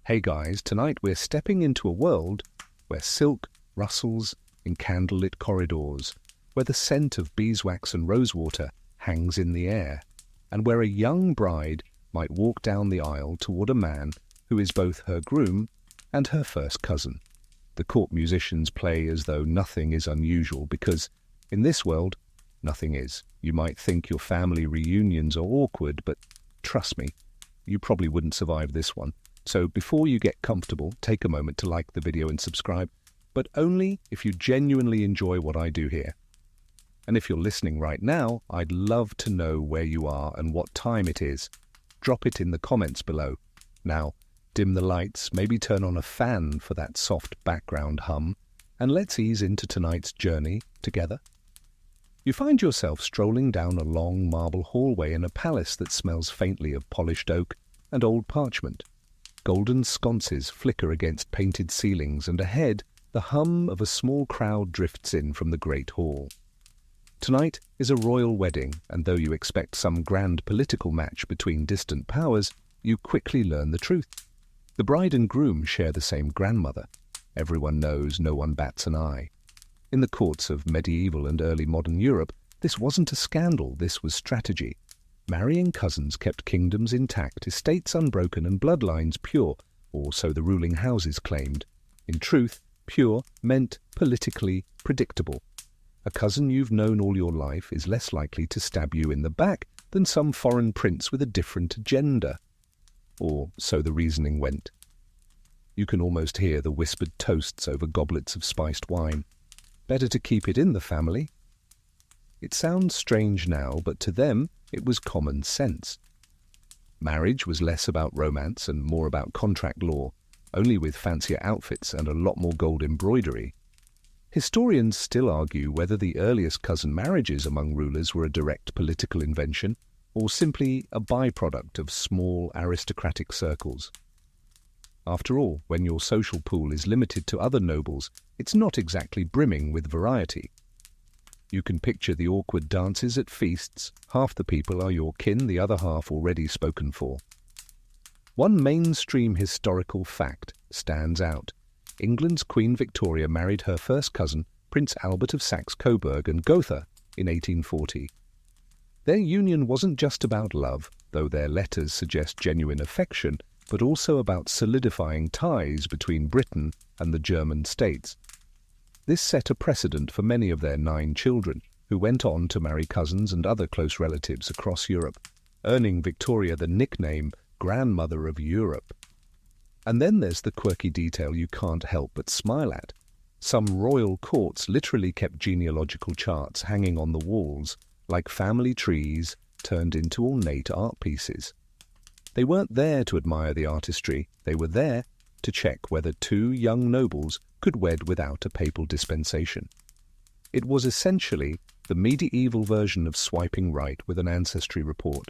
Hey guys, tonight we're stepping into a world where silk rustles in candlelit corridors, where the scent of beeswax and rosewater hangs in the air, and where a young bride might walk down the aisle toward a man who is both her groom and her first cousin. The court musicians play as though nothing is unusual because, in this world, nothing is. You might think your family reunions are awkward, but trust me, you probably wouldn't survive this one. So before you get comfortable, take a moment to like the video and subscribe, but only if you genuinely enjoy what I do here. And if you're listening right now, I'd love to know where you are and what time it is. Drop it in the comments below. Now, dim the lights, maybe turn on a fan for that soft background hum, and let's ease into tonight's journey together. You find yourself strolling down a long marble hallway in a palace that smells faintly of polished oak and old parchment. Golden sconces flicker against painted ceilings, and ahead, the hum of a small crowd drifts in from the great hall. Tonight is a royal wedding, and though you expect some grand political match between distant powers, you quickly learn the truth. The bride and groom share the same grandmother. Everyone knows, no one bats an eye. In the courts of medieval and early modern Europe, this wasn't a scandal, this was strategy. Marrying cousins kept kingdoms intact, estates unbroken, and bloodlines pure, or so the ruling houses claimed. In truth, pure meant politically predictable. A cousin you've known all your life is less likely to stab you in the back than some foreign prince with a different agenda. Or so the reasoning went. You can almost hear the whispered toasts over goblets of spiced wine. Better to keep it in the family. It sounds strange now, but to them it was common sense. Marriage was less about romance and more about contract law, only with fancier outfits and a lot more gold embroidery. Historians still argue whether the earliest cousin marriages among rulers were a direct political invention or simply a byproduct of small aristocratic circles. After all, when your social pool is limited to other nobles, it's not exactly brimming with variety. You can picture the awkward dances at feasts. Half the people are your kin, the other half already spoken for. One mainstream historical fact stands out. England's Queen Victoria married her first cousin, Prince Albert of Saxe-Coburg and Gotha, in 1840. Their union wasn't just about love, though their letters suggest genuine affection, but also about solidifying ties between Britain and the German states. This set a precedent for many of their 9 children, who went on to marry cousins and other close relatives across Europe, earning Victoria the nickname Grandmother of Europe. And then there's the quirky detail you can't help but smile at. Some royal courts literally kept genealogical charts hanging on the walls, like family trees turned into ornate art pieces. They weren't there to admire the artistry, they were there to check whether 2 young nobles could wed without a papal dispensation. It was essentially the medieval version of swiping right with an ancestry report.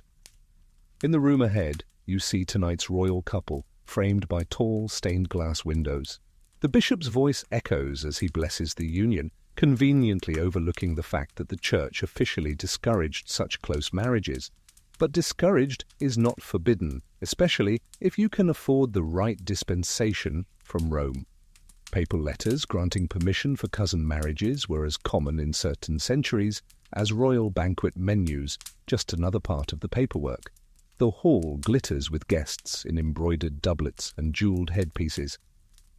In the room ahead, you see tonight's royal couple, framed by tall stained glass windows. The bishop's voice echoes as he blesses the union, conveniently overlooking the fact that the church officially discouraged such close marriages. But discouraged is not forbidden, especially if you can afford the right dispensation from Rome. Papal letters granting permission for cousin marriages were as common in certain centuries as royal banquet menus, just another part of the paperwork. The hall glitters with guests in embroidered doublets and jeweled headpieces.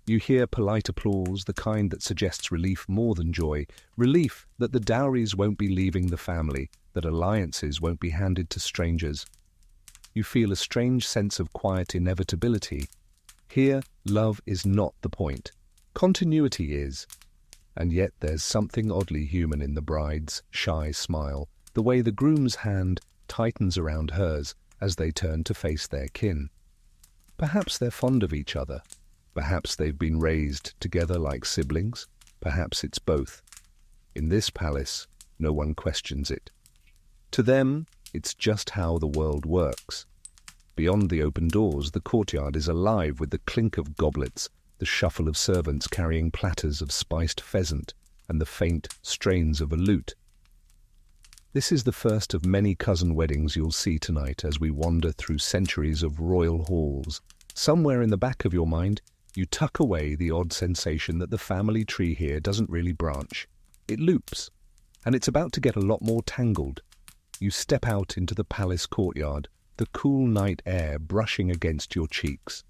You hear polite applause, the kind that suggests relief more than joy, relief that the dowries won't be leaving the family, that alliances won't be handed to strangers. You feel a strange sense of quiet inevitability. Here, love is not the point. Continuity is. And yet there's something oddly human in the bride's shy smile, the way the groom's hand tightens around hers as they turn to face their kin. Perhaps they're fond of each other. Perhaps they've been raised together like siblings. Perhaps it's both. In this palace, no one questions it. To them, it's just how the world works. Beyond the open doors, the courtyard is alive with the clink of goblets, the shuffle of servants carrying platters of spiced pheasant, and the faint strains of a lute. This is the first of many cousin weddings you'll see tonight as we wander through centuries of royal halls, Somewhere in the back of your mind, you tuck away the odd sensation that the family tree here doesn't really branch. It loops, and it's about to get a lot more tangled. You step out into the palace courtyard, the cool night air brushing against your cheeks.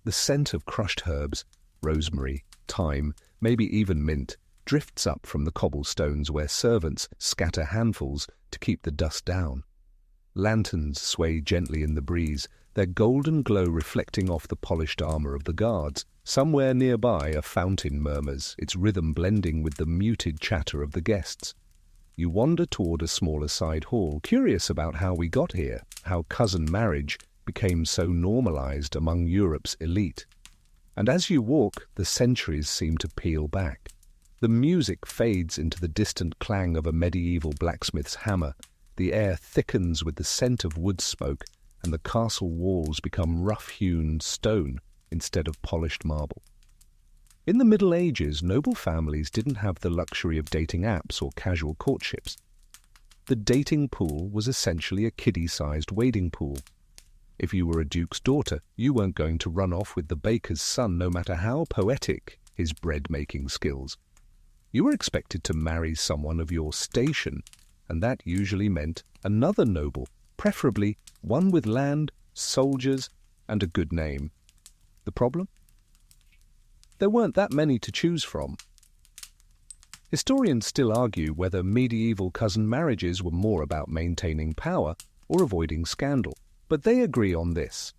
The scent of crushed herbs, rosemary, thyme, maybe even mint, drifts up from the cobblestones where servants scatter handfuls to keep the dust down. Lanterns sway gently in the breeze, their golden glow reflecting off the polished armor of the guards. Somewhere nearby a fountain murmurs, its rhythm blending with the muted chatter of the guests. You wander toward a smaller side hall, curious about how we got here, how cousin marriage became so normalized among Europe's elite. And as you walk, the centuries seem to peel back. The music fades into the distant clang of a medieval blacksmith's hammer. The air thickens with the scent of wood smoke, and the castle walls become rough-hewn stone instead of polished marble. In the Middle Ages, noble families didn't have the luxury of dating apps or casual courtships. The dating pool was essentially a kiddie-sized wading pool. If you were a duke's daughter, you weren't going to run off with the baker's son no matter how poetic his bread-making skills. You were expected to marry someone of your station, and that usually meant another noble, preferably one with land, soldiers, and a good name. The problem? There weren't that many to choose from. Historians still argue whether medieval cousin marriages were more about maintaining power or avoiding scandal, but they agree on this.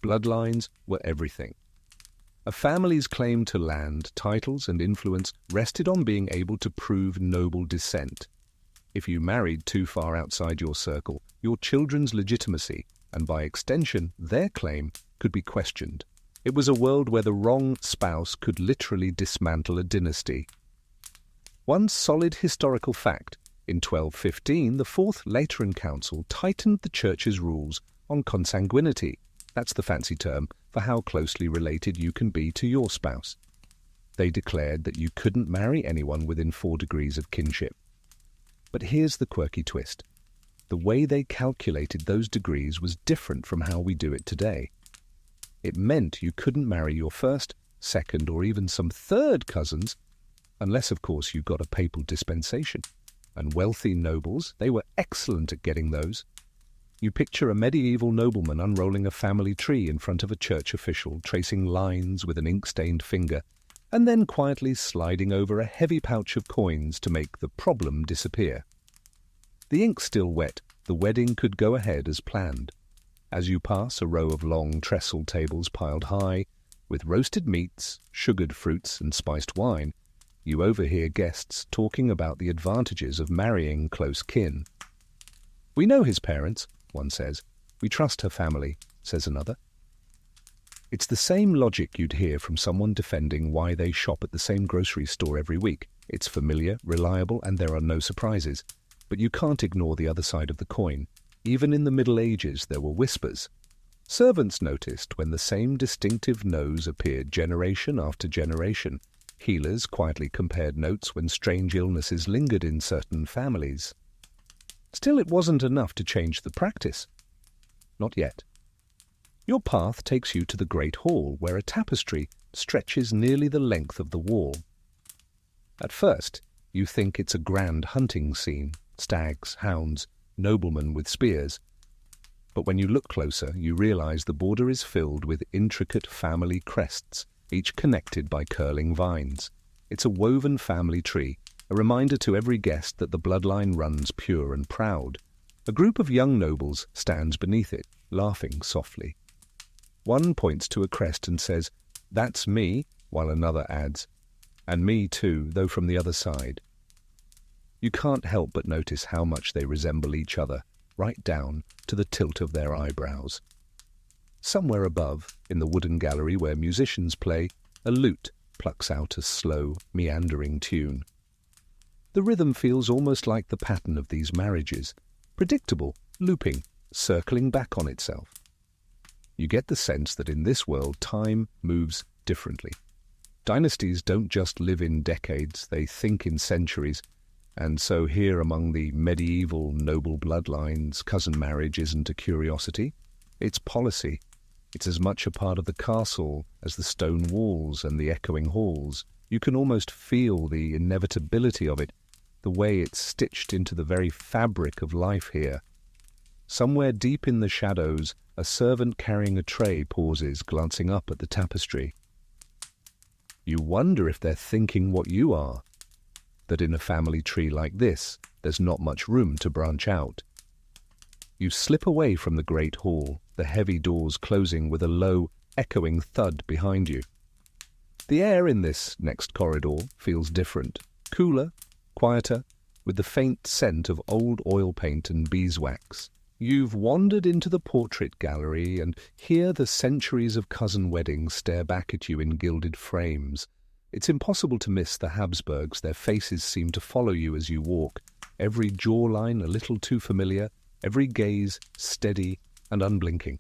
Bloodlines were everything. A family's claim to land, titles, and influence rested on being able to prove noble descent. If you married too far outside your circle, your children's legitimacy, and by extension their claim, could be questioned. It was a world where the wrong spouse could literally dismantle a dynasty. One solid historical fact: in 1215, the Fourth Lateran Council tightened the Church's rules on consanguinity. That's the fancy term for how closely related you can be to your spouse. They declared that you couldn't marry anyone within 4 degrees of kinship. But here's the quirky twist. The way they calculated those degrees was different from how we do it today. It meant you couldn't marry your first, second, or even some third cousins, unless, of course, you got a papal dispensation. And wealthy nobles, they were excellent at getting those. You picture a medieval nobleman unrolling a family tree in front of a church official, tracing lines with an ink-stained finger, and then quietly sliding over a heavy pouch of coins to make the problem disappear. The ink's still wet, the wedding could go ahead as planned. As you pass a row of long trestle tables piled high, with roasted meats, sugared fruits, and spiced wine, you overhear guests talking about the advantages of marrying close kin. "We know his parents," one says. "We trust her family," says another. It's the same logic you'd hear from someone defending why they shop at the same grocery store every week. It's familiar, reliable, and there are no surprises. But you can't ignore the other side of the coin. Even in the Middle Ages, there were whispers. Servants noticed when the same distinctive nose appeared generation after generation. Healers quietly compared notes when strange illnesses lingered in certain families. Still, it wasn't enough to change the practice. Not yet. Your path takes you to the Great Hall, where a tapestry stretches nearly the length of the wall. At first, you think it's a grand hunting scene, stags, hounds, noblemen with spears. But when you look closer, you realize the border is filled with intricate family crests, each connected by curling vines. It's a woven family tree, a reminder to every guest that the bloodline runs pure and proud. A group of young nobles stands beneath it, laughing softly. One points to a crest and says, "That's me," while another adds, "And me too, though from the other side." You can't help but notice how much they resemble each other, right down to the tilt of their eyebrows. Somewhere above, in the wooden gallery where musicians play, a lute plucks out a slow, meandering tune. The rhythm feels almost like the pattern of these marriages, predictable, looping, circling back on itself. You get the sense that in this world time moves differently. Dynasties don't just live in decades, they think in centuries. And so here among the medieval noble bloodlines, cousin marriage isn't a curiosity, it's policy. It's as much a part of the castle as the stone walls and the echoing halls. You can almost feel the inevitability of it, the way it's stitched into the very fabric of life here. Somewhere deep in the shadows, a servant carrying a tray pauses, glancing up at the tapestry. You wonder if they're thinking what you are, that in a family tree like this, there's not much room to branch out. You slip away from the great hall, the heavy doors closing with a low, echoing thud behind you. The air in this next corridor feels different, cooler, quieter, with the faint scent of old oil paint and beeswax. You've wandered into the portrait gallery, and here the centuries of cousin weddings stare back at you in gilded frames. It's impossible to miss the Habsburgs. Their faces seem to follow you as you walk, every jawline a little too familiar, every gaze steady and unblinking.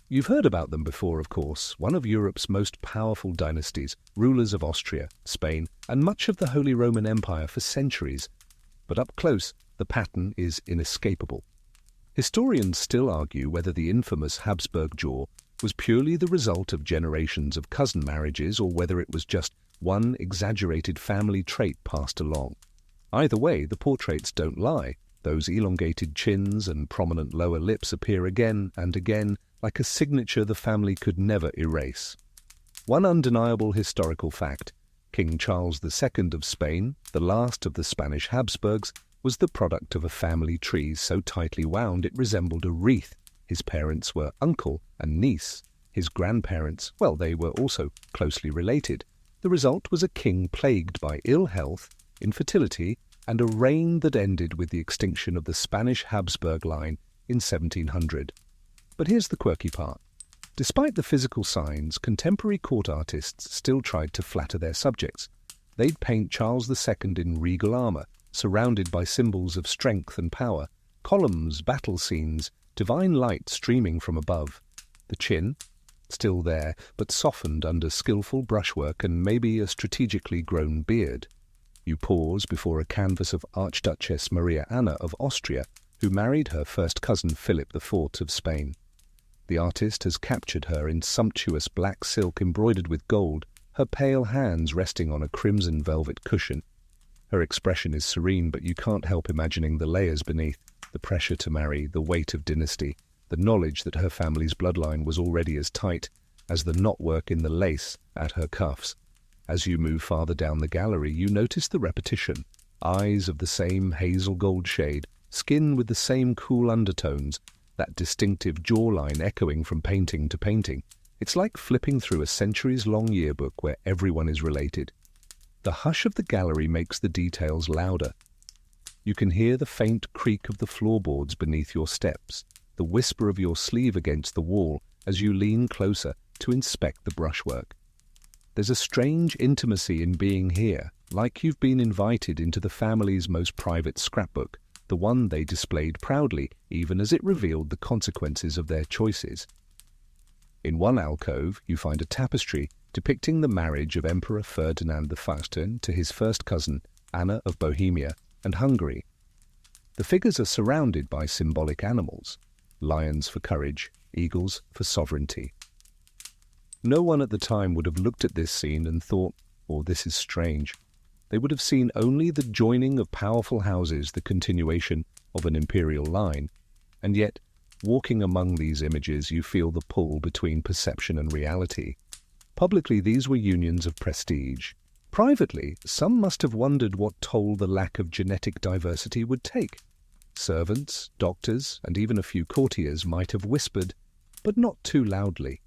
You've heard about them before, of course, one of Europe's most powerful dynasties, rulers of Austria, Spain, and much of the Holy Roman Empire for centuries. But up close, the pattern is inescapable. Historians still argue whether the infamous Habsburg jaw was purely the result of generations of cousin marriages or whether it was just one exaggerated family trait passed along. Either way, the portraits don't lie. Those elongated chins and prominent lower lips appear again and again, like a signature the family could never erase. One undeniable historical fact: King Charles II of Spain, the last of the Spanish Habsburgs, was the product of a family tree so tightly wound it resembled a wreath. His parents were uncle and niece. His grandparents, well, they were also closely related. The result was a king plagued by ill health, infertility, and a reign that ended with the extinction of the Spanish Habsburg line in 1700. But here's the quirky part. Despite the physical signs, contemporary court artists still tried to flatter their subjects. They'd paint Charles II in regal armour, surrounded by symbols of strength and power, columns, battle scenes, divine light streaming from above. The chin, still there, but softened under skillful brushwork and maybe a strategically grown beard. You pause before a canvas of Archduchess Maria Anna of Austria, who married her first cousin Philip IV of Spain. The artist has captured her in sumptuous black silk embroidered with gold, her pale hands resting on a crimson velvet cushion. Her expression is serene, but you can't help imagining the layers beneath, the pressure to marry, the weight of dynasty, the knowledge that her family's bloodline was already as tight as the knotwork in the lace at her cuffs. As you move farther down the gallery, you notice the repetition. Eyes of the same hazel gold shade, skin with the same cool undertones, that distinctive jawline echoing from painting to painting. It's like flipping through a centuries-long yearbook where everyone is related. The hush of the gallery makes the details louder. You can hear the faint creak of the floorboards beneath your steps, the whisper of your sleeve against the wall as you lean closer to inspect the brushwork. There's a strange intimacy in being here, like you've been invited into the family's most private scrapbook, the one they displayed proudly, even as it revealed the consequences of their choices. In one alcove, you find a tapestry depicting the marriage of Emperor Ferdinand I to his first cousin, Anna of Bohemia and Hungary. The figures are surrounded by symbolic animals, lions for courage, eagles for sovereignty. No one at the time would have looked at this scene and thought, "Oh, this is strange." They would have seen only the joining of powerful houses, the continuation of an imperial line. And yet, walking among these images, you feel the pull between perception and reality. Publicly, these were unions of prestige. Privately, some must have wondered what toll the lack of genetic diversity would take. Servants, doctors, and even a few courtiers might have whispered, but not too loudly.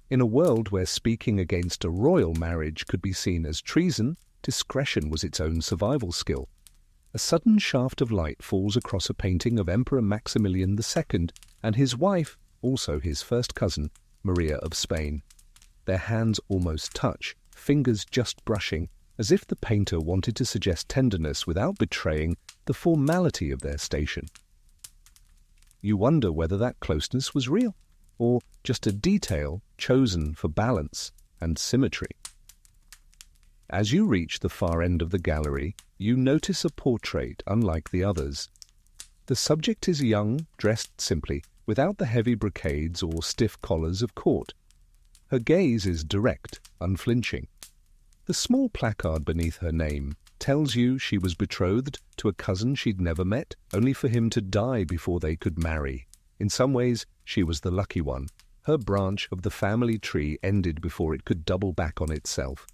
In a world where speaking against a royal marriage could be seen as treason, discretion was its own survival skill. A sudden shaft of light falls across a painting of Emperor Maximilian II and his wife, also his first cousin, Maria of Spain. Their hands almost touch, fingers just brushing, as if the painter wanted to suggest tenderness without betraying the formality of their station. You wonder whether that closeness was real, or just a detail chosen for balance and symmetry. As you reach the far end of the gallery, you notice a portrait unlike the others. The subject is young, dressed simply, without the heavy brocades or stiff collars of court. Her gaze is direct, unflinching. The small placard beneath her name tells you she was betrothed to a cousin she'd never met, only for him to die before they could marry. In some ways, she was the lucky one. Her branch of the family tree ended before it could double back on itself.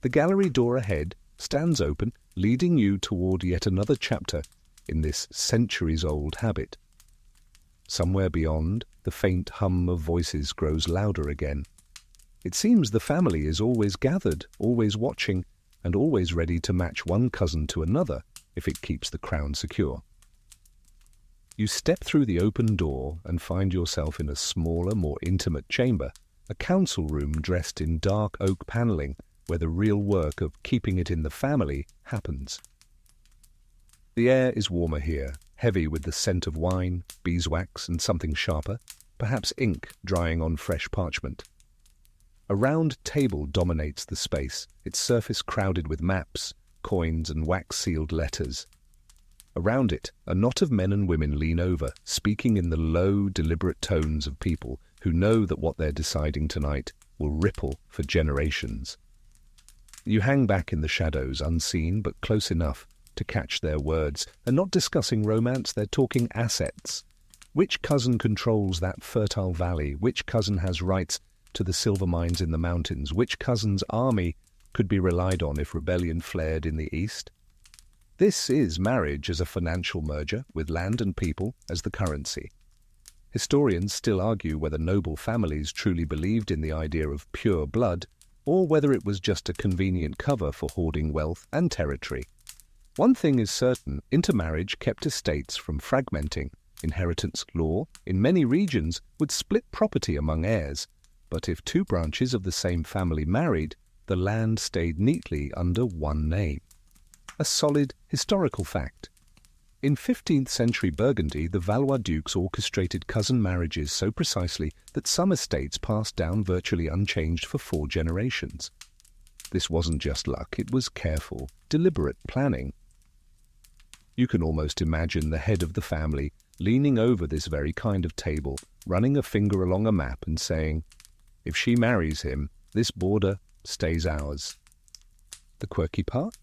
The gallery door ahead stands open, leading you toward yet another chapter in this centuries-old habit. Somewhere beyond, the faint hum of voices grows louder again. It seems the family is always gathered, always watching, and always ready to match one cousin to another if it keeps the crown secure. You step through the open door and find yourself in a smaller, more intimate chamber, a council room dressed in dark oak panelling where the real work of keeping it in the family happens. The air is warmer here, heavy with the scent of wine, beeswax, and something sharper, perhaps ink drying on fresh parchment. A round table dominates the space, its surface crowded with maps, coins, and wax-sealed letters. Around it, a knot of men and women lean over, speaking in the low, deliberate tones of people who know that what they're deciding tonight will ripple for generations. You hang back in the shadows, unseen but close enough to catch their words. They're not discussing romance, they're talking assets. Which cousin controls that fertile valley? Which cousin has rights to the silver mines in the mountains? Which cousin's army could be relied on if rebellion flared in the east? This is marriage as a financial merger, with land and people as the currency. Historians still argue whether noble families truly believed in the idea of pure blood, or whether it was just a convenient cover for hoarding wealth and territory. One thing is certain, intermarriage kept estates from fragmenting. Inheritance law, in many regions, would split property among heirs, but if two branches of the same family married, the land stayed neatly under one name. A solid historical fact. In 15th century Burgundy, the Valois dukes orchestrated cousin marriages so precisely that some estates passed down virtually unchanged for 4 generations. This wasn't just luck, it was careful, deliberate planning. You can almost imagine the head of the family leaning over this very kind of table, running a finger along a map and saying, "If she marries him, this border stays ours." The quirky part?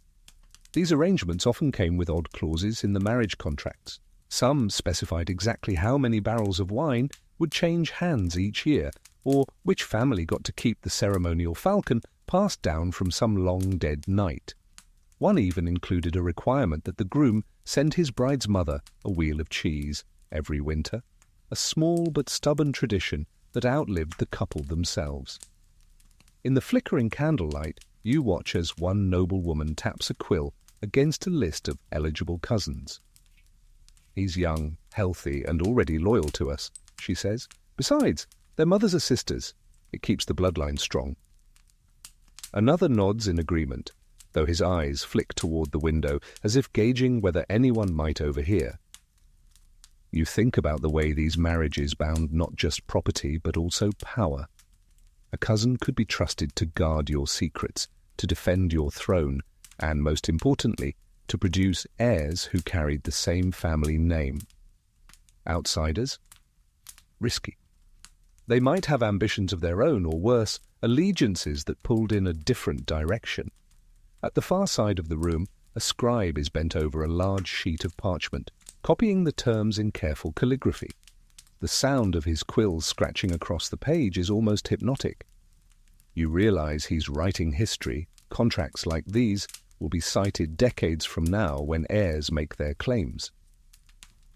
These arrangements often came with odd clauses in the marriage contracts. Some specified exactly how many barrels of wine would change hands each year, or which family got to keep the ceremonial falcon passed down from some long-dead knight. One even included a requirement that the groom send his bride's mother a wheel of cheese every winter, a small but stubborn tradition that outlived the couple themselves. In the flickering candlelight, you watch as one noble woman taps a quill against a list of eligible cousins. "He's young, healthy, and already loyal to us," she says. "Besides, their mothers are sisters. It keeps the bloodline strong." Another nods in agreement, though his eyes flick toward the window as if gauging whether anyone might overhear. You think about the way these marriages bound not just property but also power. A cousin could be trusted to guard your secrets, to defend your throne, and, most importantly, to produce heirs who carried the same family name. Outsiders? Risky. They might have ambitions of their own, or worse, allegiances that pulled in a different direction. At the far side of the room, a scribe is bent over a large sheet of parchment, copying the terms in careful calligraphy. The sound of his quill scratching across the page is almost hypnotic. You realize he's writing history. Contracts like these will be cited decades from now when heirs make their claims.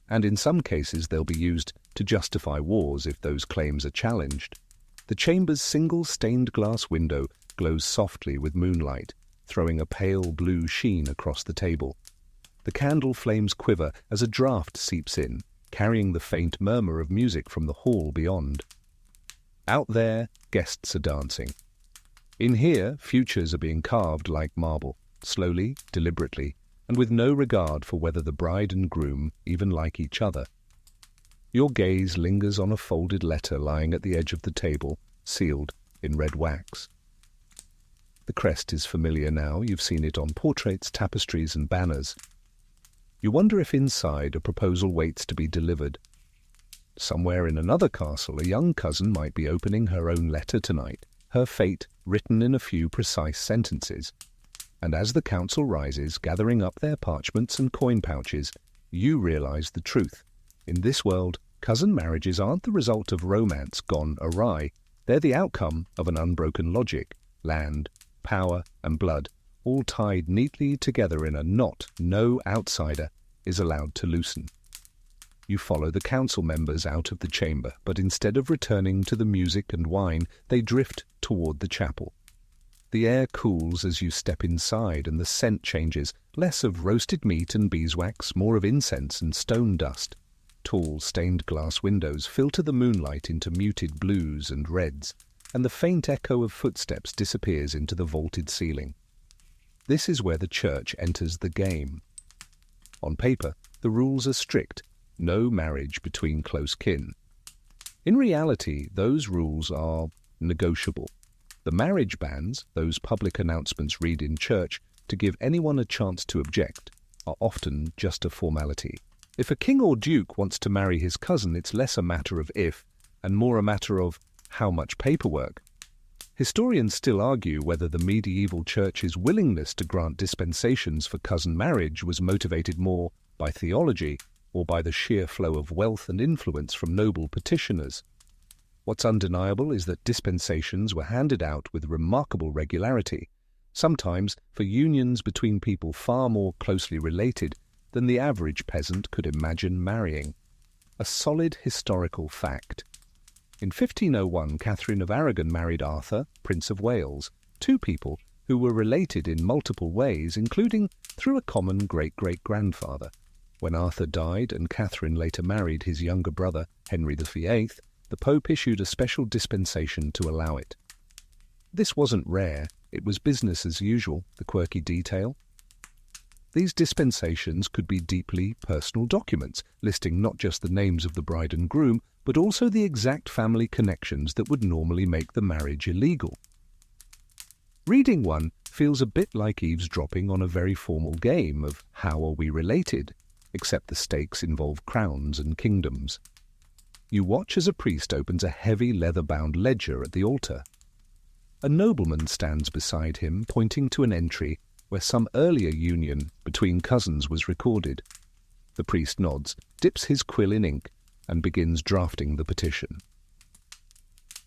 And in some cases they'll be used to justify wars if those claims are challenged. The chamber's single stained glass window glows softly with moonlight, throwing a pale blue sheen across the table. The candle flames quiver as a draught seeps in, carrying the faint murmur of music from the hall beyond. Out there, guests are dancing. In here, futures are being carved like marble, slowly, deliberately, and with no regard for whether the bride and groom even like each other. Your gaze lingers on a folded letter lying at the edge of the table, sealed in red wax. The crest is familiar now. You've seen it on portraits, tapestries, and banners. You wonder if inside a proposal waits to be delivered. Somewhere in another castle, a young cousin might be opening her own letter tonight, her fate written in a few precise sentences. And as the council rises, gathering up their parchments and coin pouches, you realize the truth. In this world, cousin marriages aren't the result of romance gone awry. They're the outcome of an unbroken logic, land, power, and blood, all tied neatly together in a knot no outsider is allowed to loosen. You follow the council members out of the chamber, but instead of returning to the music and wine, they drift toward the chapel. The air cools as you step inside, and the scent changes, less of roasted meat and beeswax, more of incense and stone dust. Tall, stained glass windows filter the moonlight into muted blues and reds, and the faint echo of footsteps disappears into the vaulted ceiling. This is where the church enters the game. On paper, the rules are strict. No marriage between close kin. In reality, those rules are negotiable. The marriage bans, those public announcements read in church to give anyone a chance to object, are often just a formality. If a king or duke wants to marry his cousin, it's less a matter of if and more a matter of how much paperwork. Historians still argue whether the medieval church's willingness to grant dispensations for cousin marriage was motivated more by theology or by the sheer flow of wealth and influence from noble petitioners. What's undeniable is that dispensations were handed out with remarkable regularity, sometimes for unions between people far more closely related than the average peasant could imagine marrying. A solid historical fact. In 1501, Catherine of Aragon married Arthur, Prince of Wales, two people who were related in multiple ways, including through a common great-great-grandfather. When Arthur died and Catherine later married his younger brother, Henry VIII, the Pope issued a special dispensation to allow it. This wasn't rare, it was business as usual, the quirky detail. These dispensations could be deeply personal documents, listing not just the names of the bride and groom, but also the exact family connections that would normally make the marriage illegal. Reading one feels a bit like eavesdropping on a very formal game of how are we related, except the stakes involve crowns and kingdoms. You watch as a priest opens a heavy leather-bound ledger at the altar. A nobleman stands beside him, pointing to an entry where some earlier union between cousins was recorded. The priest nods, dips his quill in ink, and begins drafting the petition.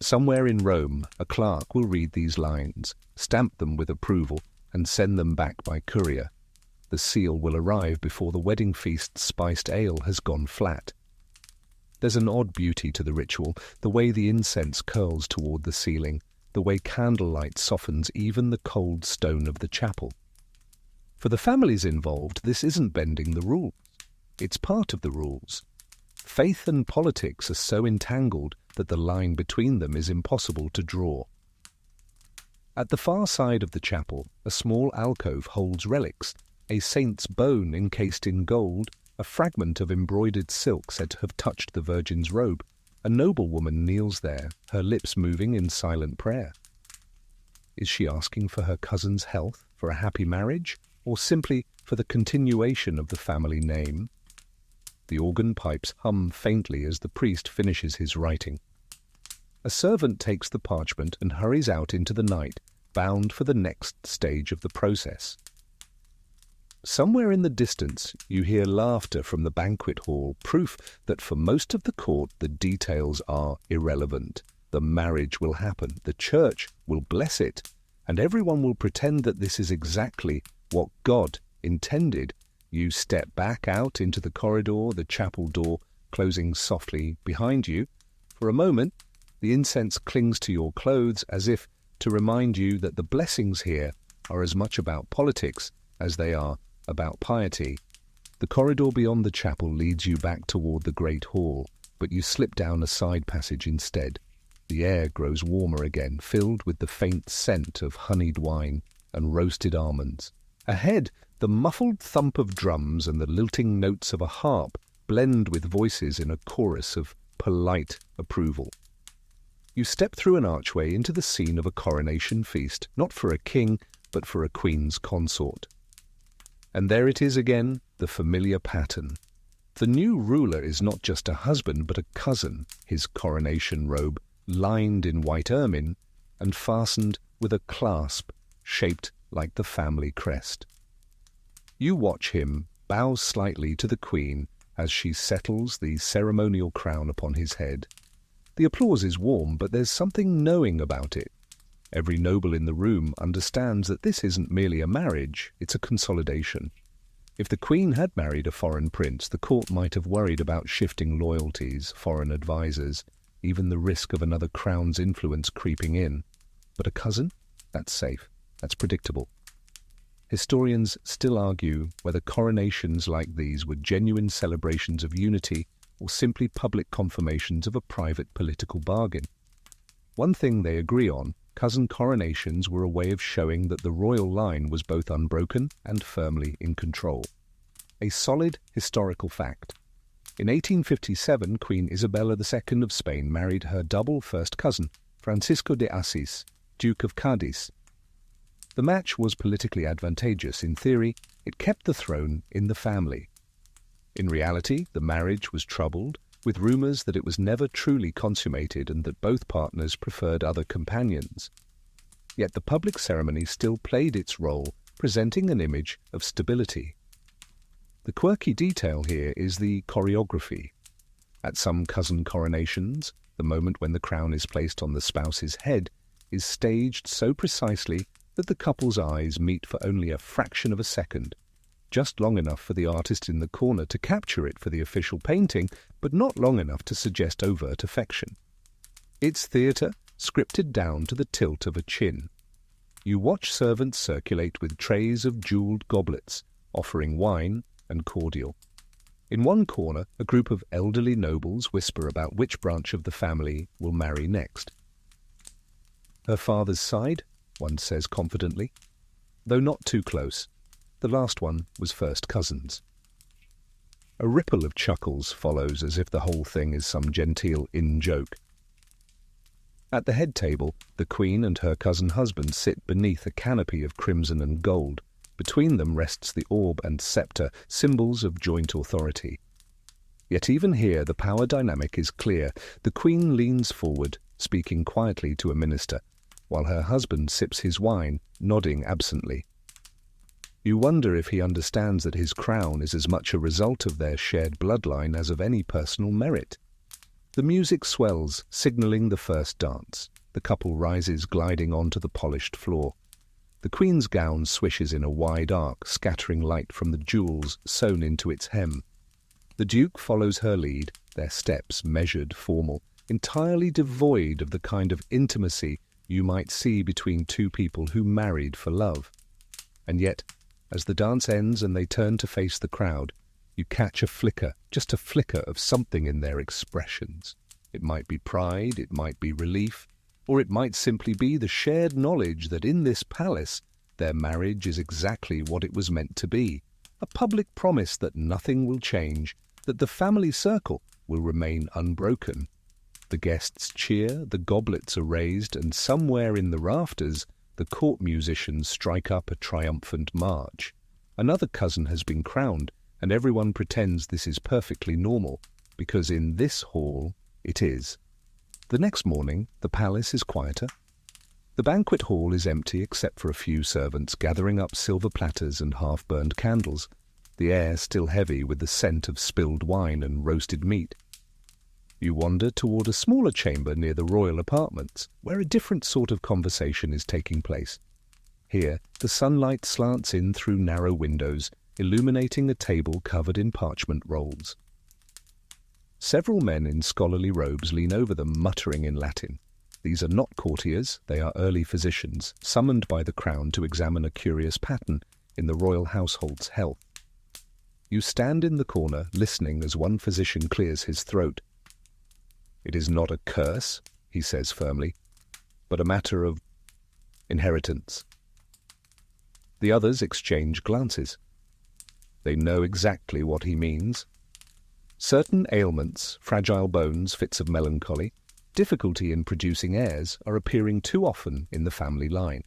Somewhere in Rome, a clerk will read these lines, stamp them with approval, and send them back by courier. The seal will arrive before the wedding feast's spiced ale has gone flat. There's an odd beauty to the ritual, the way the incense curls toward the ceiling, the way candlelight softens even the cold stone of the chapel. For the families involved, this isn't bending the rules. It's part of the rules. Faith and politics are so entangled that the line between them is impossible to draw. At the far side of the chapel, a small alcove holds relics, a saint's bone encased in gold, a fragment of embroidered silk said to have touched the Virgin's robe. A noblewoman kneels there, her lips moving in silent prayer. Is she asking for her cousin's health, for a happy marriage, or simply for the continuation of the family name? The organ pipes hum faintly as the priest finishes his writing. A servant takes the parchment and hurries out into the night, bound for the next stage of the process. Somewhere in the distance you hear laughter from the banquet hall, proof that for most of the court the details are irrelevant. The marriage will happen, the church will bless it, and everyone will pretend that this is exactly what God intended. You step back out into the corridor, the chapel door closing softly behind you. For a moment, the incense clings to your clothes as if to remind you that the blessings here are as much about politics as they are about piety. The corridor beyond the chapel leads you back toward the great hall, but you slip down a side passage instead. The air grows warmer again, filled with the faint scent of honeyed wine and roasted almonds. Ahead, the muffled thump of drums and the lilting notes of a harp blend with voices in a chorus of polite approval. You step through an archway into the scene of a coronation feast, not for a king, but for a queen's consort. And there it is again, the familiar pattern. The new ruler is not just a husband but a cousin, his coronation robe lined in white ermine and fastened with a clasp shaped like the family crest. You watch him bow slightly to the Queen as she settles the ceremonial crown upon his head. The applause is warm, but there's something knowing about it. Every noble in the room understands that this isn't merely a marriage, it's a consolidation. If the Queen had married a foreign prince, the court might have worried about shifting loyalties, foreign advisors, even the risk of another crown's influence creeping in. But a cousin? That's safe. That's predictable. Historians still argue whether coronations like these were genuine celebrations of unity or simply public confirmations of a private political bargain. One thing they agree on: cousin coronations were a way of showing that the royal line was both unbroken and firmly in control. A solid historical fact. In 1857, Queen Isabella II of Spain married her double first cousin, Francisco de Assis, Duke of Cadiz. The match was politically advantageous. In theory, it kept the throne in the family. In reality, the marriage was troubled, with rumours that it was never truly consummated and that both partners preferred other companions. Yet the public ceremony still played its role, presenting an image of stability. The quirky detail here is the choreography. At some cousin coronations, the moment when the crown is placed on the spouse's head is staged so precisely that the couple's eyes meet for only a fraction of a second, just long enough for the artist in the corner to capture it for the official painting, but not long enough to suggest overt affection. It's theatre, scripted down to the tilt of a chin. You watch servants circulate with trays of jewelled goblets, offering wine and cordial. In one corner, a group of elderly nobles whisper about which branch of the family will marry next. Her father's side, one says confidently, though not too close. The last one was first cousins. A ripple of chuckles follows as if the whole thing is some genteel in-joke. At the head table, the Queen and her cousin husband sit beneath a canopy of crimson and gold. Between them rests the orb and sceptre, symbols of joint authority. Yet even here the power dynamic is clear. The Queen leans forward, speaking quietly to a minister, while her husband sips his wine, nodding absently. You wonder if he understands that his crown is as much a result of their shared bloodline as of any personal merit. The music swells, signalling the first dance. The couple rises, gliding onto the polished floor. The Queen's gown swishes in a wide arc, scattering light from the jewels sewn into its hem. The Duke follows her lead, their steps measured, formal, entirely devoid of the kind of intimacy you might see between two people who married for love. And yet, as the dance ends and they turn to face the crowd, you catch a flicker, just a flicker of something in their expressions. It might be pride, it might be relief, or it might simply be the shared knowledge that in this palace their marriage is exactly what it was meant to be, a public promise that nothing will change, that the family circle will remain unbroken. The guests cheer, the goblets are raised, and somewhere in the rafters the court musicians strike up a triumphant march. Another cousin has been crowned, and everyone pretends this is perfectly normal, because in this hall it is. The next morning, the palace is quieter. The banquet hall is empty except for a few servants gathering up silver platters and half-burned candles, the air still heavy with the scent of spilled wine and roasted meat. You wander toward a smaller chamber near the royal apartments, where a different sort of conversation is taking place. Here, the sunlight slants in through narrow windows, illuminating a table covered in parchment rolls. Several men in scholarly robes lean over them, muttering in Latin. These are not courtiers, they are early physicians, summoned by the crown to examine a curious pattern in the royal household's health. You stand in the corner, listening as one physician clears his throat. "It is not a curse," he says firmly, "but a matter of inheritance." The others exchange glances. They know exactly what he means. Certain ailments, fragile bones, fits of melancholy, difficulty in producing heirs are appearing too often in the family line.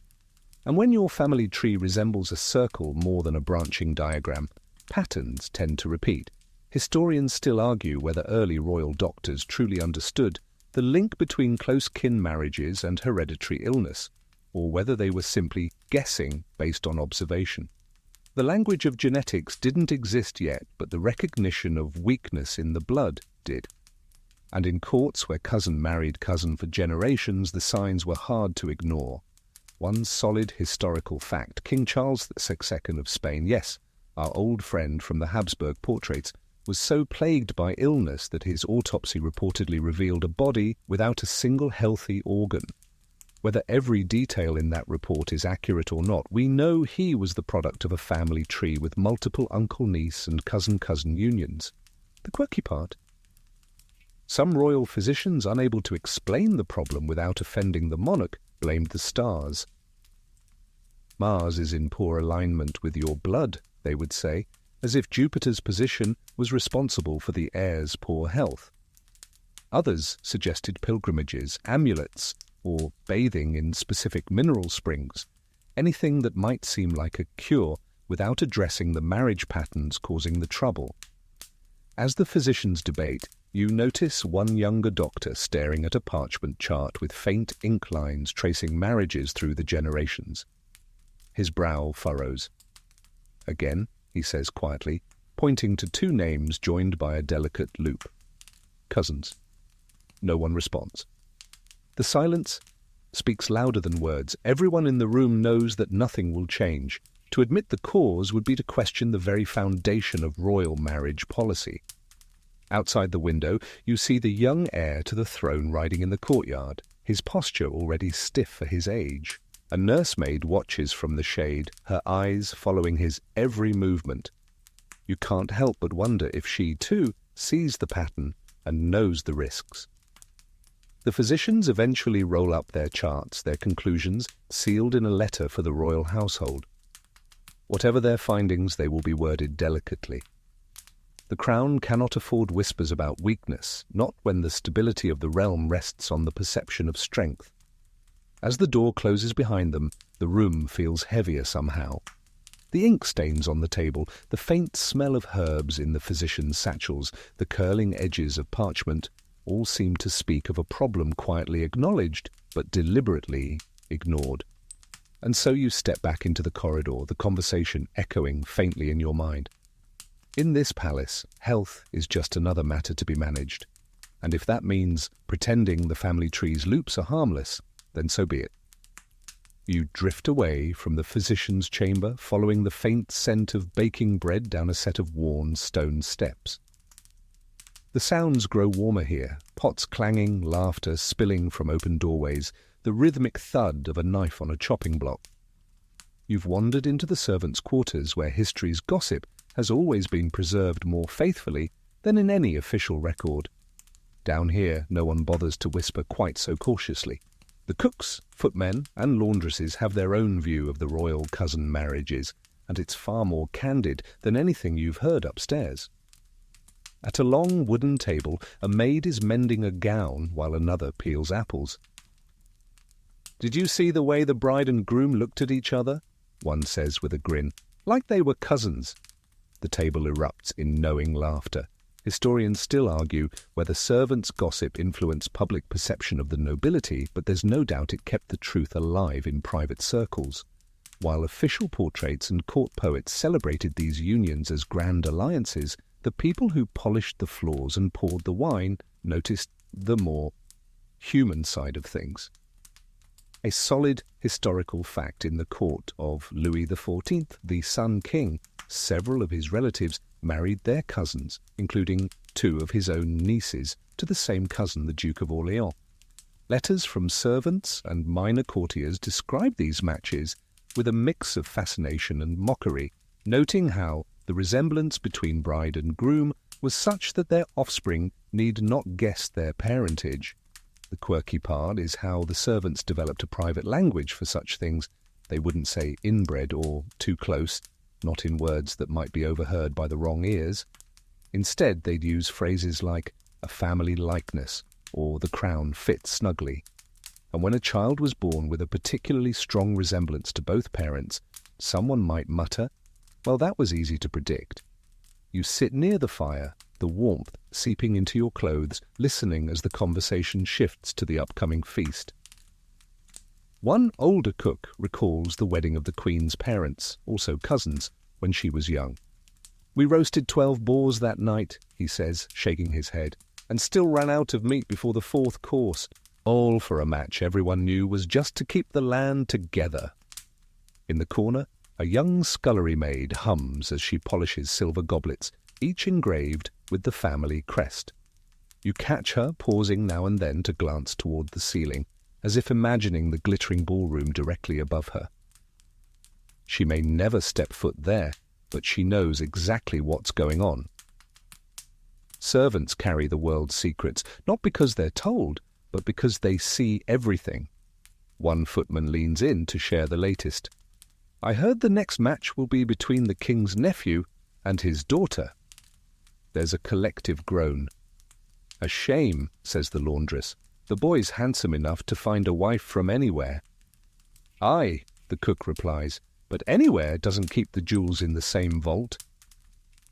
And when your family tree resembles a circle more than a branching diagram, patterns tend to repeat. Historians still argue whether early royal doctors truly understood the link between close kin marriages and hereditary illness, or whether they were simply guessing based on observation. The language of genetics didn't exist yet, but the recognition of weakness in the blood did. And in courts where cousin married cousin for generations, the signs were hard to ignore. One solid historical fact: King Charles II of Spain, yes, our old friend from the Habsburg portraits, was so plagued by illness that his autopsy reportedly revealed a body without a single healthy organ. Whether every detail in that report is accurate or not, we know he was the product of a family tree with multiple uncle-niece and cousin-cousin unions. The quirky part: some royal physicians, unable to explain the problem without offending the monarch, blamed the stars. Mars is in poor alignment with your blood, they would say, as if Jupiter's position was responsible for the heir's poor health. Others suggested pilgrimages, amulets, or bathing in specific mineral springs, anything that might seem like a cure without addressing the marriage patterns causing the trouble. As the physicians debate, you notice one younger doctor staring at a parchment chart with faint ink lines tracing marriages through the generations. His brow furrows. Again, he says quietly, pointing to two names joined by a delicate loop. Cousins. No one responds. The silence speaks louder than words. Everyone in the room knows that nothing will change. To admit the cause would be to question the very foundation of royal marriage policy. Outside the window, you see the young heir to the throne riding in the courtyard, his posture already stiff for his age. A nursemaid watches from the shade, her eyes following his every movement. You can't help but wonder if she, too, sees the pattern and knows the risks. The physicians eventually roll up their charts, their conclusions sealed in a letter for the royal household. Whatever their findings, they will be worded delicately. The crown cannot afford whispers about weakness, not when the stability of the realm rests on the perception of strength. As the door closes behind them, the room feels heavier somehow. The ink stains on the table, the faint smell of herbs in the physician's satchels, the curling edges of parchment, all seem to speak of a problem quietly acknowledged, but deliberately ignored. And so you step back into the corridor, the conversation echoing faintly in your mind. In this palace, health is just another matter to be managed. And if that means pretending the family tree's loops are harmless, then so be it. You drift away from the physician's chamber, following the faint scent of baking bread down a set of worn stone steps. The sounds grow warmer here, pots clanging, laughter spilling from open doorways, the rhythmic thud of a knife on a chopping block. You've wandered into the servants' quarters where history's gossip has always been preserved more faithfully than in any official record. Down here, no one bothers to whisper quite so cautiously. The cooks, footmen, and laundresses have their own view of the royal cousin marriages, and it's far more candid than anything you've heard upstairs. At a long wooden table, a maid is mending a gown while another peels apples. "Did you see the way the bride and groom looked at each other?" one says with a grin. "Like they were cousins." The table erupts in knowing laughter. Historians still argue whether servants' gossip influenced public perception of the nobility, but there's no doubt it kept the truth alive in private circles. While official portraits and court poets celebrated these unions as grand alliances, the people who polished the floors and poured the wine noticed the more human side of things. A solid historical fact in the court of Louis XIV, the Sun King, several of his relatives married their cousins, including two of his own nieces, to the same cousin, the Duke of Orleans. Letters from servants and minor courtiers describe these matches with a mix of fascination and mockery, noting how the resemblance between bride and groom was such that their offspring need not guess their parentage. The quirky part is how the servants developed a private language for such things. They wouldn't say inbred or too close, not in words that might be overheard by the wrong ears. Instead, they'd use phrases like a family likeness or the crown fits snugly. And when a child was born with a particularly strong resemblance to both parents, someone might mutter, "Well, that was easy to predict." You sit near the fire, the warmth seeping into your clothes, listening as the conversation shifts to the upcoming feast. One older cook recalls the wedding of the Queen's parents, also cousins, when she was young. "We roasted 12 boars that night," he says, shaking his head, "and still ran out of meat before the 4th course, all for a match everyone knew was just to keep the land together." In the corner, a young scullery maid hums as she polishes silver goblets, each engraved with the family crest. You catch her pausing now and then to glance toward the ceiling, as if imagining the glittering ballroom directly above her. She may never step foot there, but she knows exactly what's going on. Servants carry the world's secrets, not because they're told, but because they see everything. One footman leans in to share the latest. "I heard the next match will be between the king's nephew and his daughter." There's a collective groan. "A shame," says the laundress. "The boy's handsome enough to find a wife from anywhere." "Aye," the cook replies, "but anywhere doesn't keep the jewels in the same vault."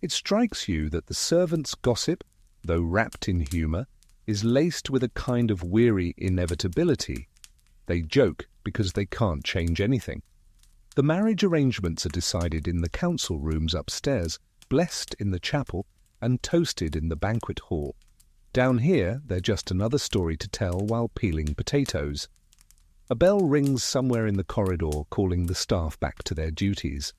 It strikes you that the servants' gossip, though wrapped in humour, is laced with a kind of weary inevitability. They joke because they can't change anything. The marriage arrangements are decided in the council rooms upstairs, blessed in the chapel, and toasted in the banquet hall. Down here, they're just another story to tell while peeling potatoes. A bell rings somewhere in the corridor, calling the staff back to their duties.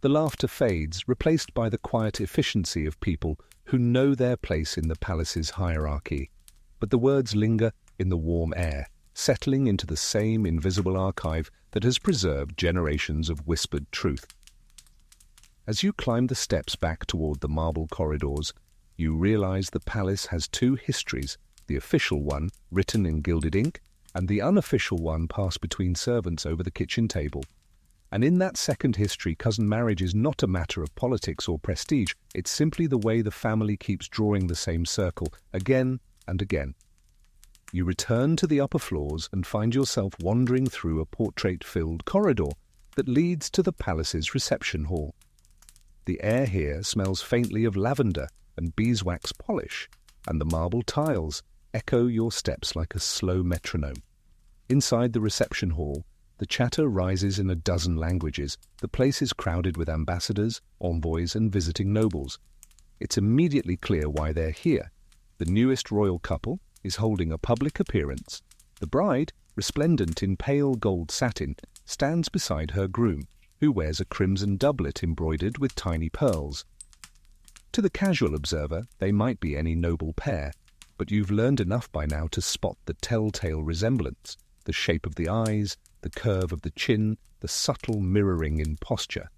The laughter fades, replaced by the quiet efficiency of people who know their place in the palace's hierarchy. But the words linger in the warm air, settling into the same invisible archive that has preserved generations of whispered truth. As you climb the steps back toward the marble corridors, you realize the palace has 2 histories, the official one, written in gilded ink, and the unofficial one passed between servants over the kitchen table. And in that second history, cousin marriage is not a matter of politics or prestige. It's simply the way the family keeps drawing the same circle again and again. You return to the upper floors and find yourself wandering through a portrait-filled corridor that leads to the palace's reception hall. The air here smells faintly of lavender and beeswax polish, and the marble tiles echo your steps like a slow metronome. Inside the reception hall, the chatter rises in a dozen languages. The place is crowded with ambassadors, envoys, and visiting nobles. It's immediately clear why they're here. The newest royal couple is holding a public appearance. The bride, resplendent in pale gold satin, stands beside her groom, who wears a crimson doublet embroidered with tiny pearls. To the casual observer, they might be any noble pair, but you've learned enough by now to spot the telltale resemblance, the shape of the eyes, the curve of the chin, the subtle mirroring in posture.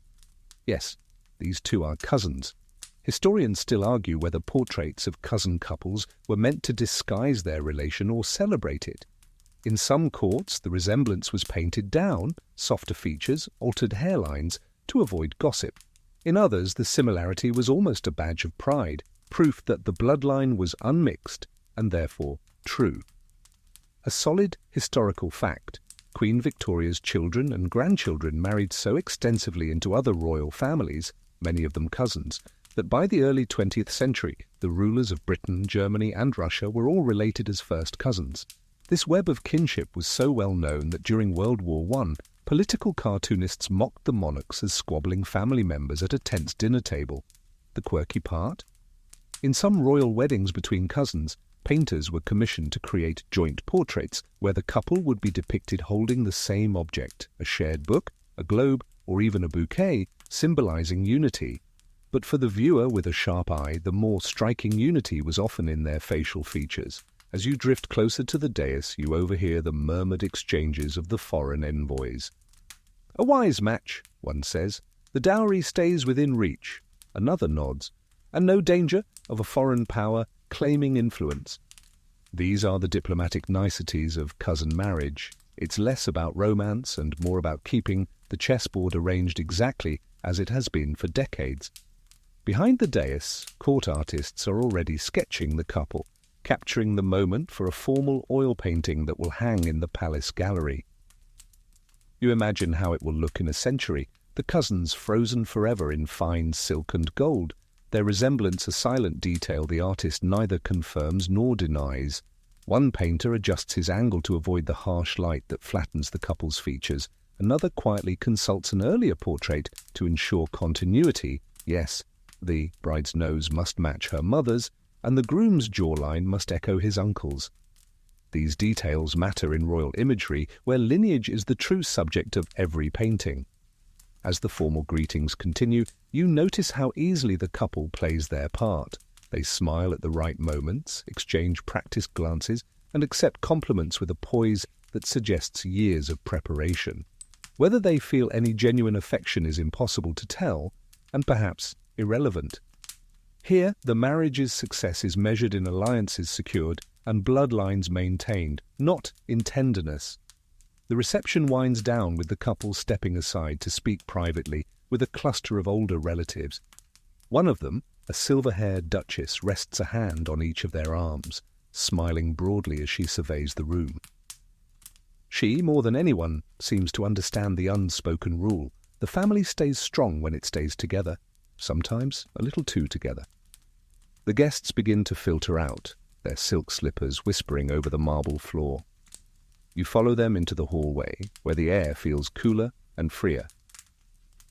Yes, these 2 are cousins. Historians still argue whether portraits of cousin couples were meant to disguise their relation or celebrate it. In some courts, the resemblance was painted down, softer features, altered hairlines, to avoid gossip. In others, the similarity was almost a badge of pride, proof that the bloodline was unmixed and therefore true. A solid historical fact, Queen Victoria's children and grandchildren married so extensively into other royal families, many of them cousins, that by the early 20th century, the rulers of Britain, Germany, and Russia were all related as first cousins. This web of kinship was so well known that during World War I, political cartoonists mocked the monarchs as squabbling family members at a tense dinner table. The quirky part? In some royal weddings between cousins, painters were commissioned to create joint portraits where the couple would be depicted holding the same object, a shared book, a globe, or even a bouquet, symbolizing unity. But for the viewer with a sharp eye, the more striking unity was often in their facial features. As you drift closer to the dais, you overhear the murmured exchanges of the foreign envoys. "A wise match," one says. "The dowry stays within reach." Another nods. "And no danger of a foreign power claiming influence." These are the diplomatic niceties of cousin marriage. It's less about romance and more about keeping the chessboard arranged exactly as it has been for decades. Behind the dais, court artists are already sketching the couple, capturing the moment for a formal oil painting that will hang in the palace gallery. You imagine how it will look in a century, the cousins frozen forever in fine silk and gold, their resemblance a silent detail the artist neither confirms nor denies. One painter adjusts his angle to avoid the harsh light that flattens the couple's features. Another quietly consults an earlier portrait to ensure continuity. Yes, the bride's nose must match her mother's, and the groom's jawline must echo his uncle's. These details matter in royal imagery, where lineage is the true subject of every painting. As the formal greetings continue, you notice how easily the couple plays their part. They smile at the right moments, exchange practiced glances, and accept compliments with a poise that suggests years of preparation. Whether they feel any genuine affection is impossible to tell, and perhaps irrelevant. Here, the marriage's success is measured in alliances secured and bloodlines maintained, not in tenderness. The reception winds down with the couple stepping aside to speak privately with a cluster of older relatives. One of them, a silver-haired duchess, rests a hand on each of their arms, smiling broadly as she surveys the room. She, more than anyone, seems to understand the unspoken rule. The family stays strong when it stays together, sometimes a little too together. The guests begin to filter out, their silk slippers whispering over the marble floor. You follow them into the hallway, where the air feels cooler and freer.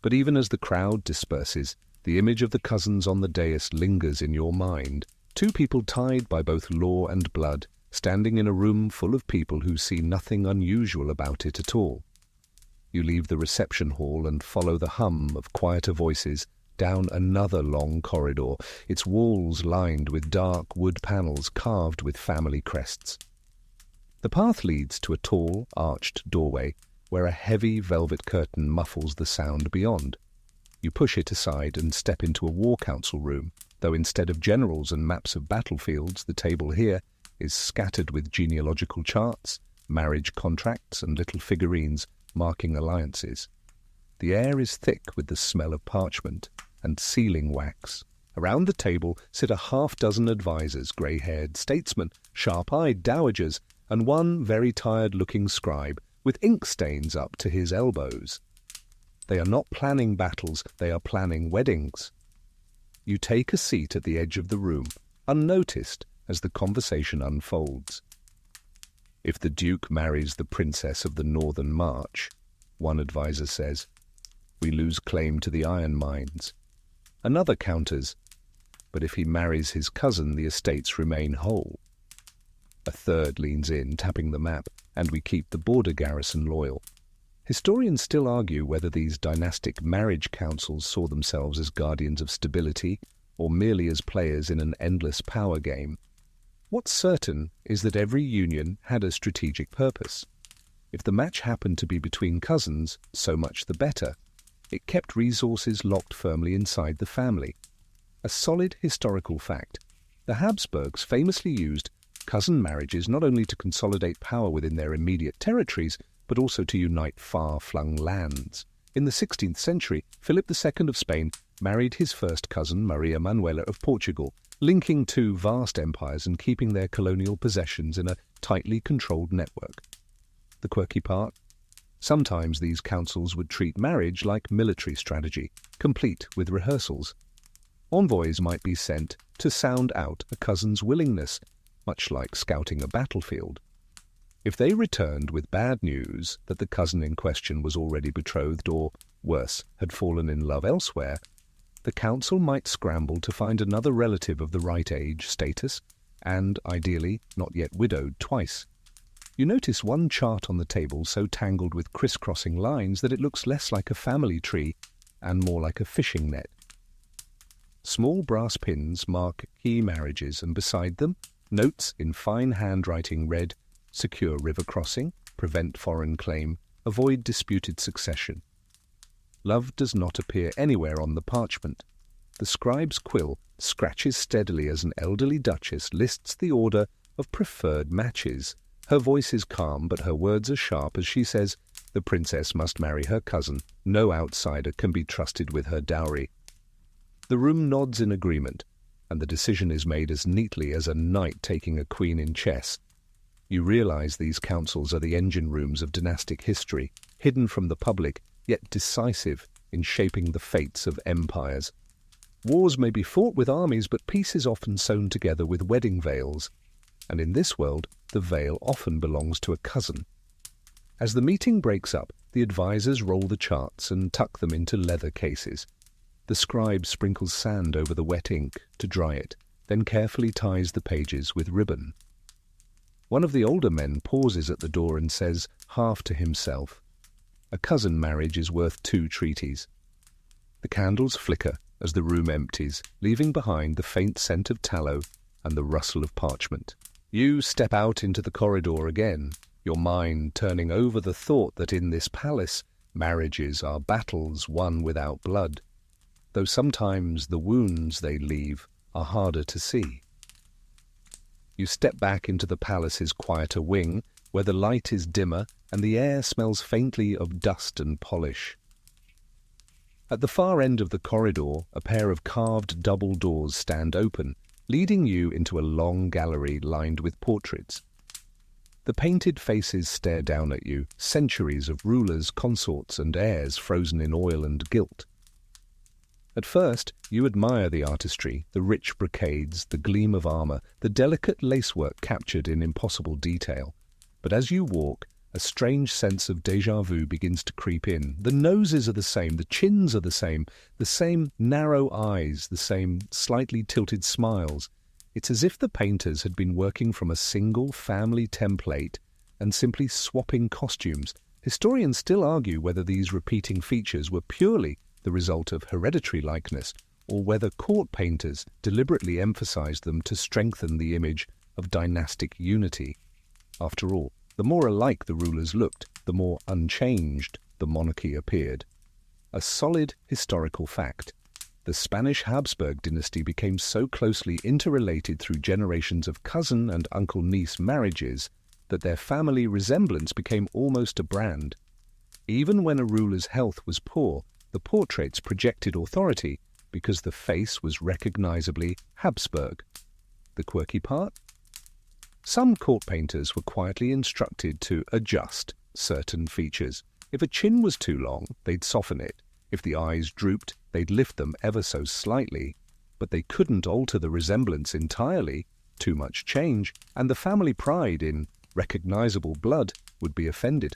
But even as the crowd disperses, the image of the cousins on the dais lingers in your mind, two people tied by both law and blood, standing in a room full of people who see nothing unusual about it at all. You leave the reception hall and follow the hum of quieter voices down another long corridor, its walls lined with dark wood panels carved with family crests. The path leads to a tall, arched doorway where a heavy velvet curtain muffles the sound beyond. You push it aside and step into a war council room, though instead of generals and maps of battlefields, the table here is scattered with genealogical charts, marriage contracts, and little figurines marking alliances. The air is thick with the smell of parchment and sealing wax. Around the table sit a half-dozen advisers, grey-haired statesmen, sharp-eyed dowagers, and one very tired-looking scribe with ink stains up to his elbows. They are not planning battles, they are planning weddings. You take a seat at the edge of the room, unnoticed as the conversation unfolds. If the Duke marries the Princess of the Northern March, one adviser says, we lose claim to the iron mines. Another counters, but if he marries his cousin, the estates remain whole. A third leans in, tapping the map, and we keep the border garrison loyal. Historians still argue whether these dynastic marriage councils saw themselves as guardians of stability or merely as players in an endless power game. What's certain is that every union had a strategic purpose. If the match happened to be between cousins, so much the better. It kept resources locked firmly inside the family. A solid historical fact. The Habsburgs famously used cousin marriages not only to consolidate power within their immediate territories, but also to unite far-flung lands. In the 16th century, Philip II of Spain married his first cousin, Maria Manuela of Portugal, linking two vast empires and keeping their colonial possessions in a tightly controlled network. The quirky part? Sometimes these councils would treat marriage like military strategy, complete with rehearsals. Envoys might be sent to sound out a cousin's willingness, much like scouting a battlefield. If they returned with bad news that the cousin in question was already betrothed or, worse, had fallen in love elsewhere, the council might scramble to find another relative of the right age, status, and, ideally, not yet widowed twice. You notice one chart on the table so tangled with crisscrossing lines that it looks less like a family tree and more like a fishing net. Small brass pins mark key marriages, and beside them, notes in fine handwriting read, secure river crossing, prevent foreign claim, avoid disputed succession. Love does not appear anywhere on the parchment. The scribe's quill scratches steadily as an elderly duchess lists the order of preferred matches. Her voice is calm, but her words are sharp as she says, the princess must marry her cousin. No outsider can be trusted with her dowry. The room nods in agreement, and the decision is made as neatly as a knight taking a queen in chess. You realize these councils are the engine rooms of dynastic history, hidden from the public, yet decisive in shaping the fates of empires. Wars may be fought with armies, but peace is often sewn together with wedding veils, and in this world, the veil often belongs to a cousin. As the meeting breaks up, the advisors roll the charts and tuck them into leather cases. The scribe sprinkles sand over the wet ink to dry it, then carefully ties the pages with ribbon. One of the older men pauses at the door and says, half to himself, "A cousin marriage is worth 2 treaties." The candles flicker as the room empties, leaving behind the faint scent of tallow and the rustle of parchment. You step out into the corridor again, your mind turning over the thought that in this palace, marriages are battles won without blood, though sometimes the wounds they leave are harder to see. You step back into the palace's quieter wing, where the light is dimmer and the air smells faintly of dust and polish. At the far end of the corridor, a pair of carved double doors stand open, leading you into a long gallery lined with portraits. The painted faces stare down at you, centuries of rulers, consorts, and heirs frozen in oil and gilt. At first, you admire the artistry, the rich brocades, the gleam of armor, the delicate lacework captured in impossible detail. But as you walk, a strange sense of déjà vu begins to creep in. The noses are the same, the chins are the same narrow eyes, the same slightly tilted smiles. It's as if the painters had been working from a single family template and simply swapping costumes. Historians still argue whether these repeating features were purely the result of hereditary likeness, or whether court painters deliberately emphasized them to strengthen the image of dynastic unity. After all, the more alike the rulers looked, the more unchanged the monarchy appeared. A solid historical fact. The Spanish Habsburg dynasty became so closely interrelated through generations of cousin and uncle-niece marriages that their family resemblance became almost a brand. Even when a ruler's health was poor, the portraits projected authority because the face was recognizably Habsburg. The quirky part? Some court painters were quietly instructed to adjust certain features. If a chin was too long, they'd soften it. If the eyes drooped, they'd lift them ever so slightly. But they couldn't alter the resemblance entirely. Too much change, and the family pride in recognizable blood would be offended.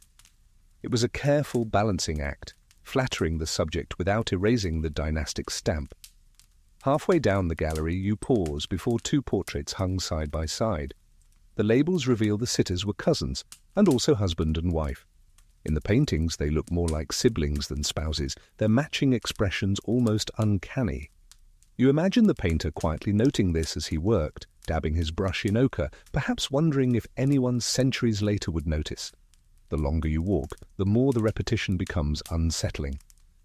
It was a careful balancing act, flattering the subject without erasing the dynastic stamp. Halfway down the gallery, you pause before 2 portraits hung side by side. The labels reveal the sitters were cousins, and also husband and wife. In the paintings, they look more like siblings than spouses, their matching expressions almost uncanny. You imagine the painter quietly noting this as he worked, dabbing his brush in ochre, perhaps wondering if anyone centuries later would notice. The longer you walk, the more the repetition becomes unsettling.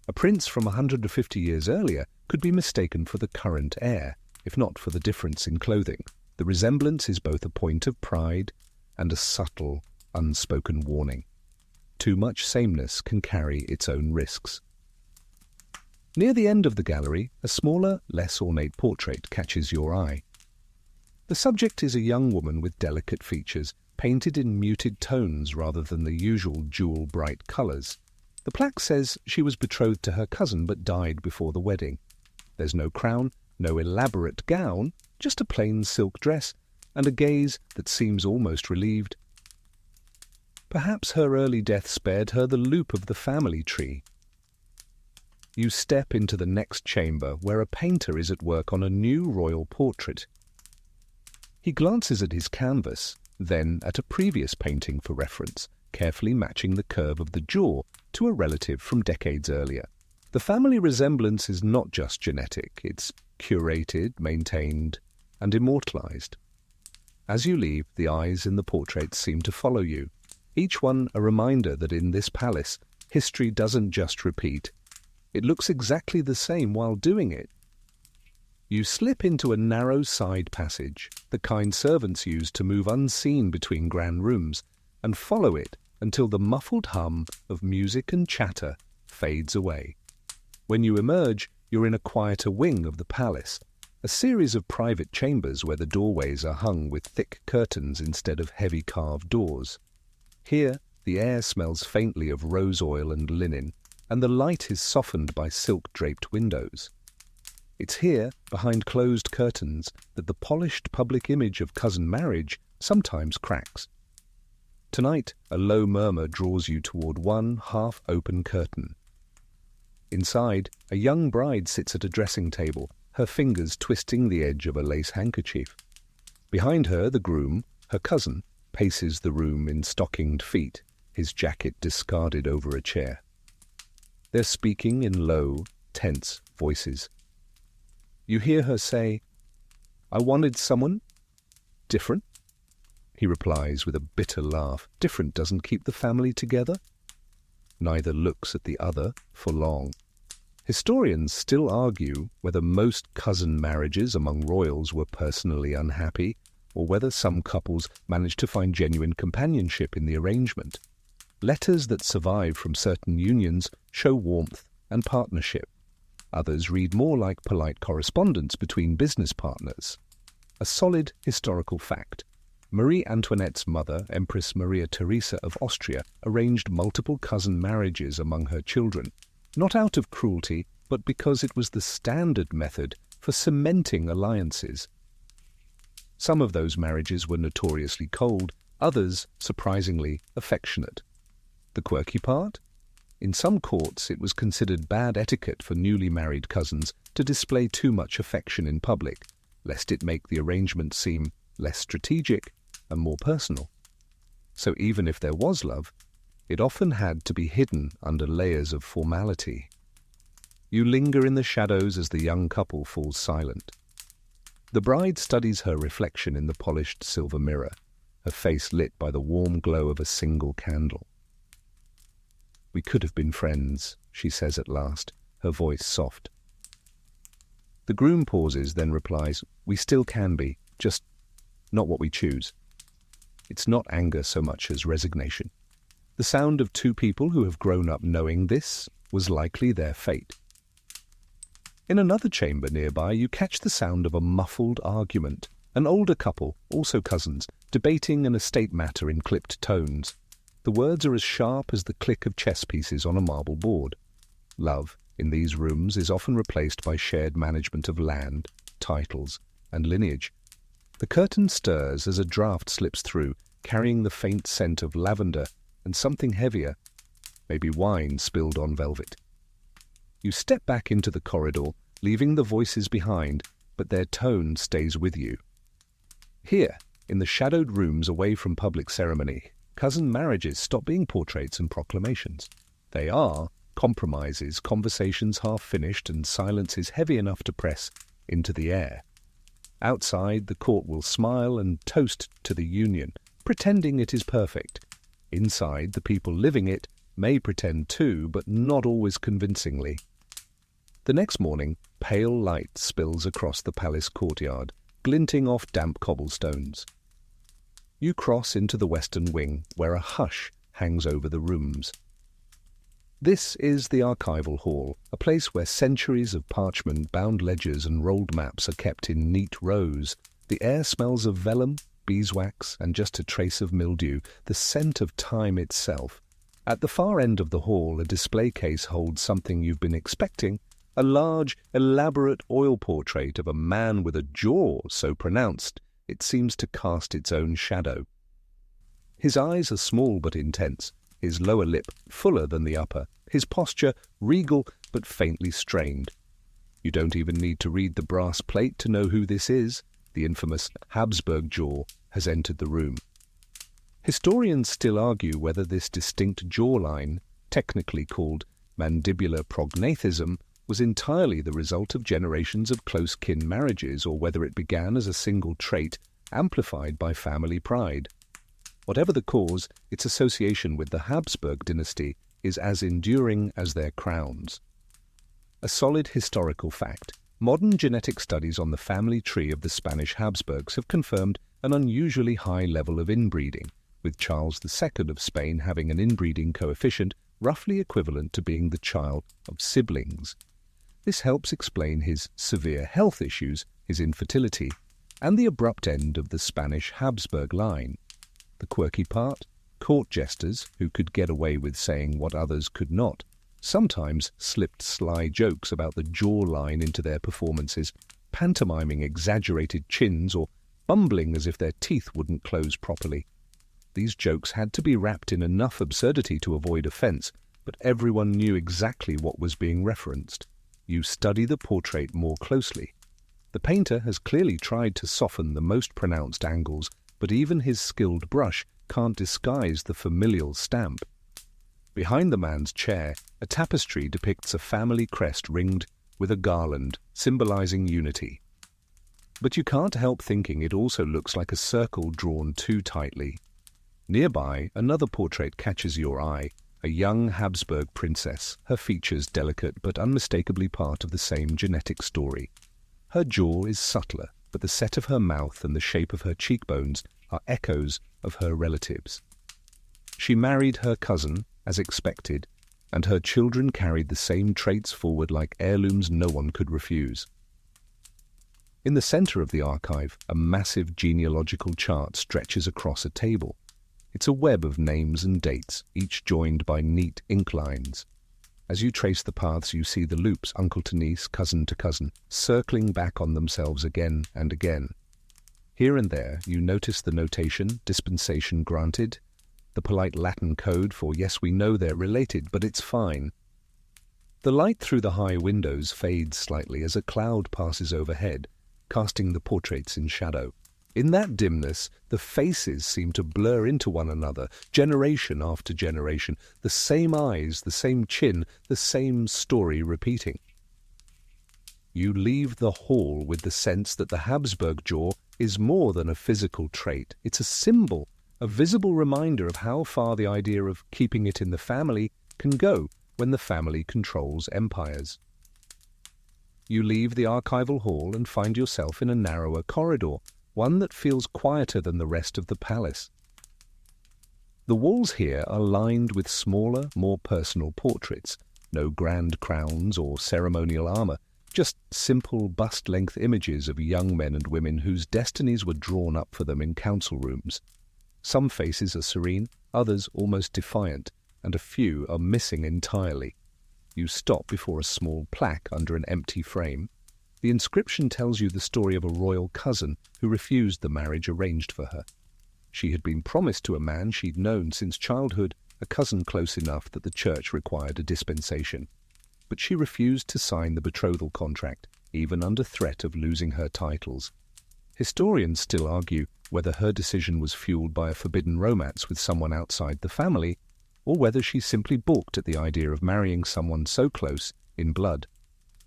A prince from 150 years earlier could be mistaken for the current heir, if not for the difference in clothing. The resemblance is both a point of pride and a subtle, unspoken warning. Too much sameness can carry its own risks. Near the end of the gallery, a smaller, less ornate portrait catches your eye. The subject is a young woman with delicate features, painted in muted tones rather than the usual jewel-bright colours. The plaque says she was betrothed to her cousin but died before the wedding. There's no crown, no elaborate gown, just a plain silk dress and a gaze that seems almost relieved. Perhaps her early death spared her the loop of the family tree. You step into the next chamber where a painter is at work on a new royal portrait. He glances at his canvas, then at a previous painting for reference, carefully matching the curve of the jaw to a relative from decades earlier. The family resemblance is not just genetic, it's curated, maintained, and immortalized. As you leave, the eyes in the portraits seem to follow you, each one a reminder that in this palace, history doesn't just repeat. It looks exactly the same while doing it. You slip into a narrow side passage, the kind servants use to move unseen between grand rooms, and follow it until the muffled hum of music and chatter fades away. When you emerge, you're in a quieter wing of the palace, a series of private chambers where the doorways are hung with thick curtains instead of heavy carved doors. Here, the air smells faintly of rose oil and linen, and the light is softened by silk-draped windows. It's here, behind closed curtains, that the polished public image of cousin marriage sometimes cracks. Tonight, a low murmur draws you toward one half-open curtain. Inside, a young bride sits at a dressing table, her fingers twisting the edge of a lace handkerchief. Behind her, the groom, her cousin, paces the room in stockinged feet, his jacket discarded over a chair. They're speaking in low, tense voices. You hear her say, "I wanted someone different." He replies with a bitter laugh. Different doesn't keep the family together. Neither looks at the other for long. Historians still argue whether most cousin marriages among royals were personally unhappy, or whether some couples managed to find genuine companionship in the arrangement. Letters that survive from certain unions show warmth and partnership. Others read more like polite correspondence between business partners. A solid historical fact. Marie Antoinette's mother, Empress Maria Theresa of Austria, arranged multiple cousin marriages among her children, not out of cruelty, but because it was the standard method for cementing alliances. Some of those marriages were notoriously cold, others, surprisingly, affectionate. The quirky part? In some courts, it was considered bad etiquette for newly married cousins to display too much affection in public, lest it make the arrangement seem less strategic and more personal. So even if there was love, it often had to be hidden under layers of formality. You linger in the shadows as the young couple falls silent. The bride studies her reflection in the polished silver mirror, her face lit by the warm glow of a single candle. "We could have been friends," she says at last, her voice soft. The groom pauses, then replies, "We still can be, just not what we choose." It's not anger so much as resignation. The sound of two people who have grown up knowing this was likely their fate. In another chamber nearby, you catch the sound of a muffled argument, an older couple, also cousins, debating an estate matter in clipped tones. The words are as sharp as the click of chess pieces on a marble board. Love, in these rooms, is often replaced by shared management of land, titles, and lineage. The curtain stirs as a draught slips through, carrying the faint scent of lavender and something heavier, maybe wine spilled on velvet. You step back into the corridor, leaving the voices behind, but their tone stays with you. Here, in the shadowed rooms away from public ceremony, cousin marriages stop being portraits and proclamations. They are compromises, conversations half finished, and silences heavy enough to press into the air. Outside, the court will smile and toast to the union, pretending it is perfect. Inside, the people living it may pretend too, but not always convincingly. The next morning, pale light spills across the palace courtyard, glinting off damp cobblestones. You cross into the western wing, where a hush hangs over the rooms. This is the archival hall, a place where centuries of parchment-bound ledgers and rolled maps are kept in neat rows. The air smells of vellum, beeswax, and just a trace of mildew, the scent of time itself. At the far end of the hall, a display case holds something you've been expecting, a large, elaborate oil portrait of a man with a jaw so pronounced it seems to cast its own shadow. His eyes are small but intense, his lower lip fuller than the upper, his posture regal but faintly strained. You don't even need to read the brass plate to know who this is. The infamous Habsburg jaw has entered the room. Historians still argue whether this distinct jawline, technically called mandibular prognathism, was entirely the result of generations of close kin marriages, or whether it began as a single trait amplified by family pride. Whatever the cause, its association with the Habsburg dynasty is as enduring as their crowns. A solid historical fact. Modern genetic studies on the family tree of the Spanish Habsburgs have confirmed an unusually high level of inbreeding, with Charles II of Spain having an inbreeding coefficient roughly equivalent to being the child of siblings. This helps explain his severe health issues, his infertility, and the abrupt end of the Spanish Habsburg line. The quirky part? Court jesters, who could get away with saying what others could not, sometimes slipped sly jokes about the jawline into their performances, pantomiming exaggerated chins or bumbling as if their teeth wouldn't close properly. These jokes had to be wrapped in enough absurdity to avoid offense, but everyone knew exactly what was being referenced. You study the portrait more closely. The painter has clearly tried to soften the most pronounced angles, but even his skilled brush can't disguise the familial stamp. Behind the man's chair, a tapestry depicts a family crest ringed with a garland, symbolizing unity. But you can't help thinking it also looks like a circle drawn too tightly. Nearby, another portrait catches your eye, a young Habsburg princess, her features delicate but unmistakably part of the same genetic story. Her jaw is subtler, but the set of her mouth and the shape of her cheekbones are echoes of her relatives. She married her cousin, as expected, and her children carried the same traits forward like heirlooms no one could refuse. In the center of the archive, a massive genealogical chart stretches across a table. It's a web of names and dates, each joined by neat ink lines. As you trace the paths, you see the loops, uncle to niece, cousin to cousin, circling back on themselves again and again. Here and there, you notice the notation, dispensation granted, the polite Latin code for, yes, we know they're related, but it's fine. The light through the high windows fades slightly as a cloud passes overhead, casting the portraits in shadow. In that dimness, the faces seem to blur into one another, generation after generation, the same eyes, the same chin, the same story repeating. You leave the hall with the sense that the Habsburg jaw is more than a physical trait. It's a symbol, a visible reminder of how far the idea of keeping it in the family can go when the family controls empires. You leave the archival hall and find yourself in a narrower corridor, one that feels quieter than the rest of the palace. The walls here are lined with smaller, more personal portraits, no grand crowns or ceremonial armor, just simple bust-length images of young men and women whose destinies were drawn up for them in council rooms. Some faces are serene, others almost defiant, and a few are missing entirely. You stop before a small plaque under an empty frame. The inscription tells you the story of a royal cousin who refused the marriage arranged for her. She had been promised to a man she'd known since childhood, a cousin close enough that the church required a dispensation. But she refused to sign the betrothal contract, even under threat of losing her titles. Historians still argue whether her decision was fueled by a forbidden romance with someone outside the family, or whether she simply balked at the idea of marrying someone so close in blood.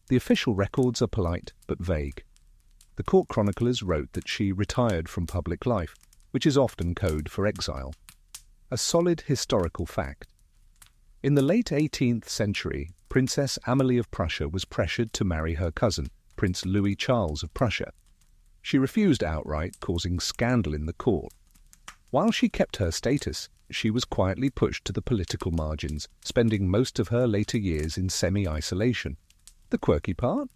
The official records are polite but vague. The court chroniclers wrote that she retired from public life, which is often code for exile. A solid historical fact. In the late 18th century, Princess Amalie of Prussia was pressured to marry her cousin, Prince Louis Charles of Prussia. She refused outright, causing scandal in the court. While she kept her status, she was quietly pushed to the political margins, spending most of her later years in semi-isolation. The quirky part?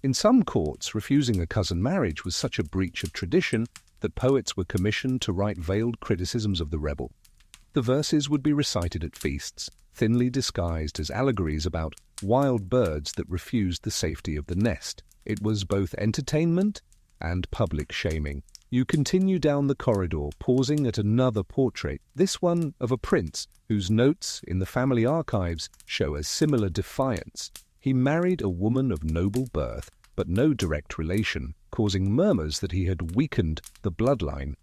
In some courts, refusing a cousin marriage was such a breach of tradition that poets were commissioned to write veiled criticisms of the rebel. The verses would be recited at feasts, thinly disguised as allegories about wild birds that refused the safety of the nest. It was both entertainment and public shaming. You continue down the corridor, pausing at another portrait, this one of a prince whose notes in the family archives show a similar defiance. He married a woman of noble birth, but no direct relation, causing murmurs that he had weakened the bloodline.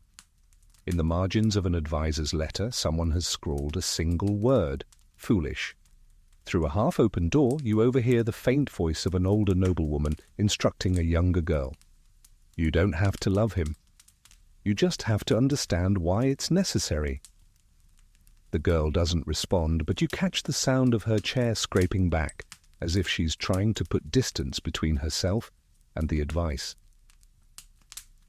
In the margins of an advisor's letter, someone has scrawled a single word, foolish. Through a half-open door, you overhear the faint voice of an older noblewoman instructing a younger girl. You don't have to love him. You just have to understand why it's necessary. The girl doesn't respond, but you catch the sound of her chair scraping back, as if she's trying to put distance between herself and the advice.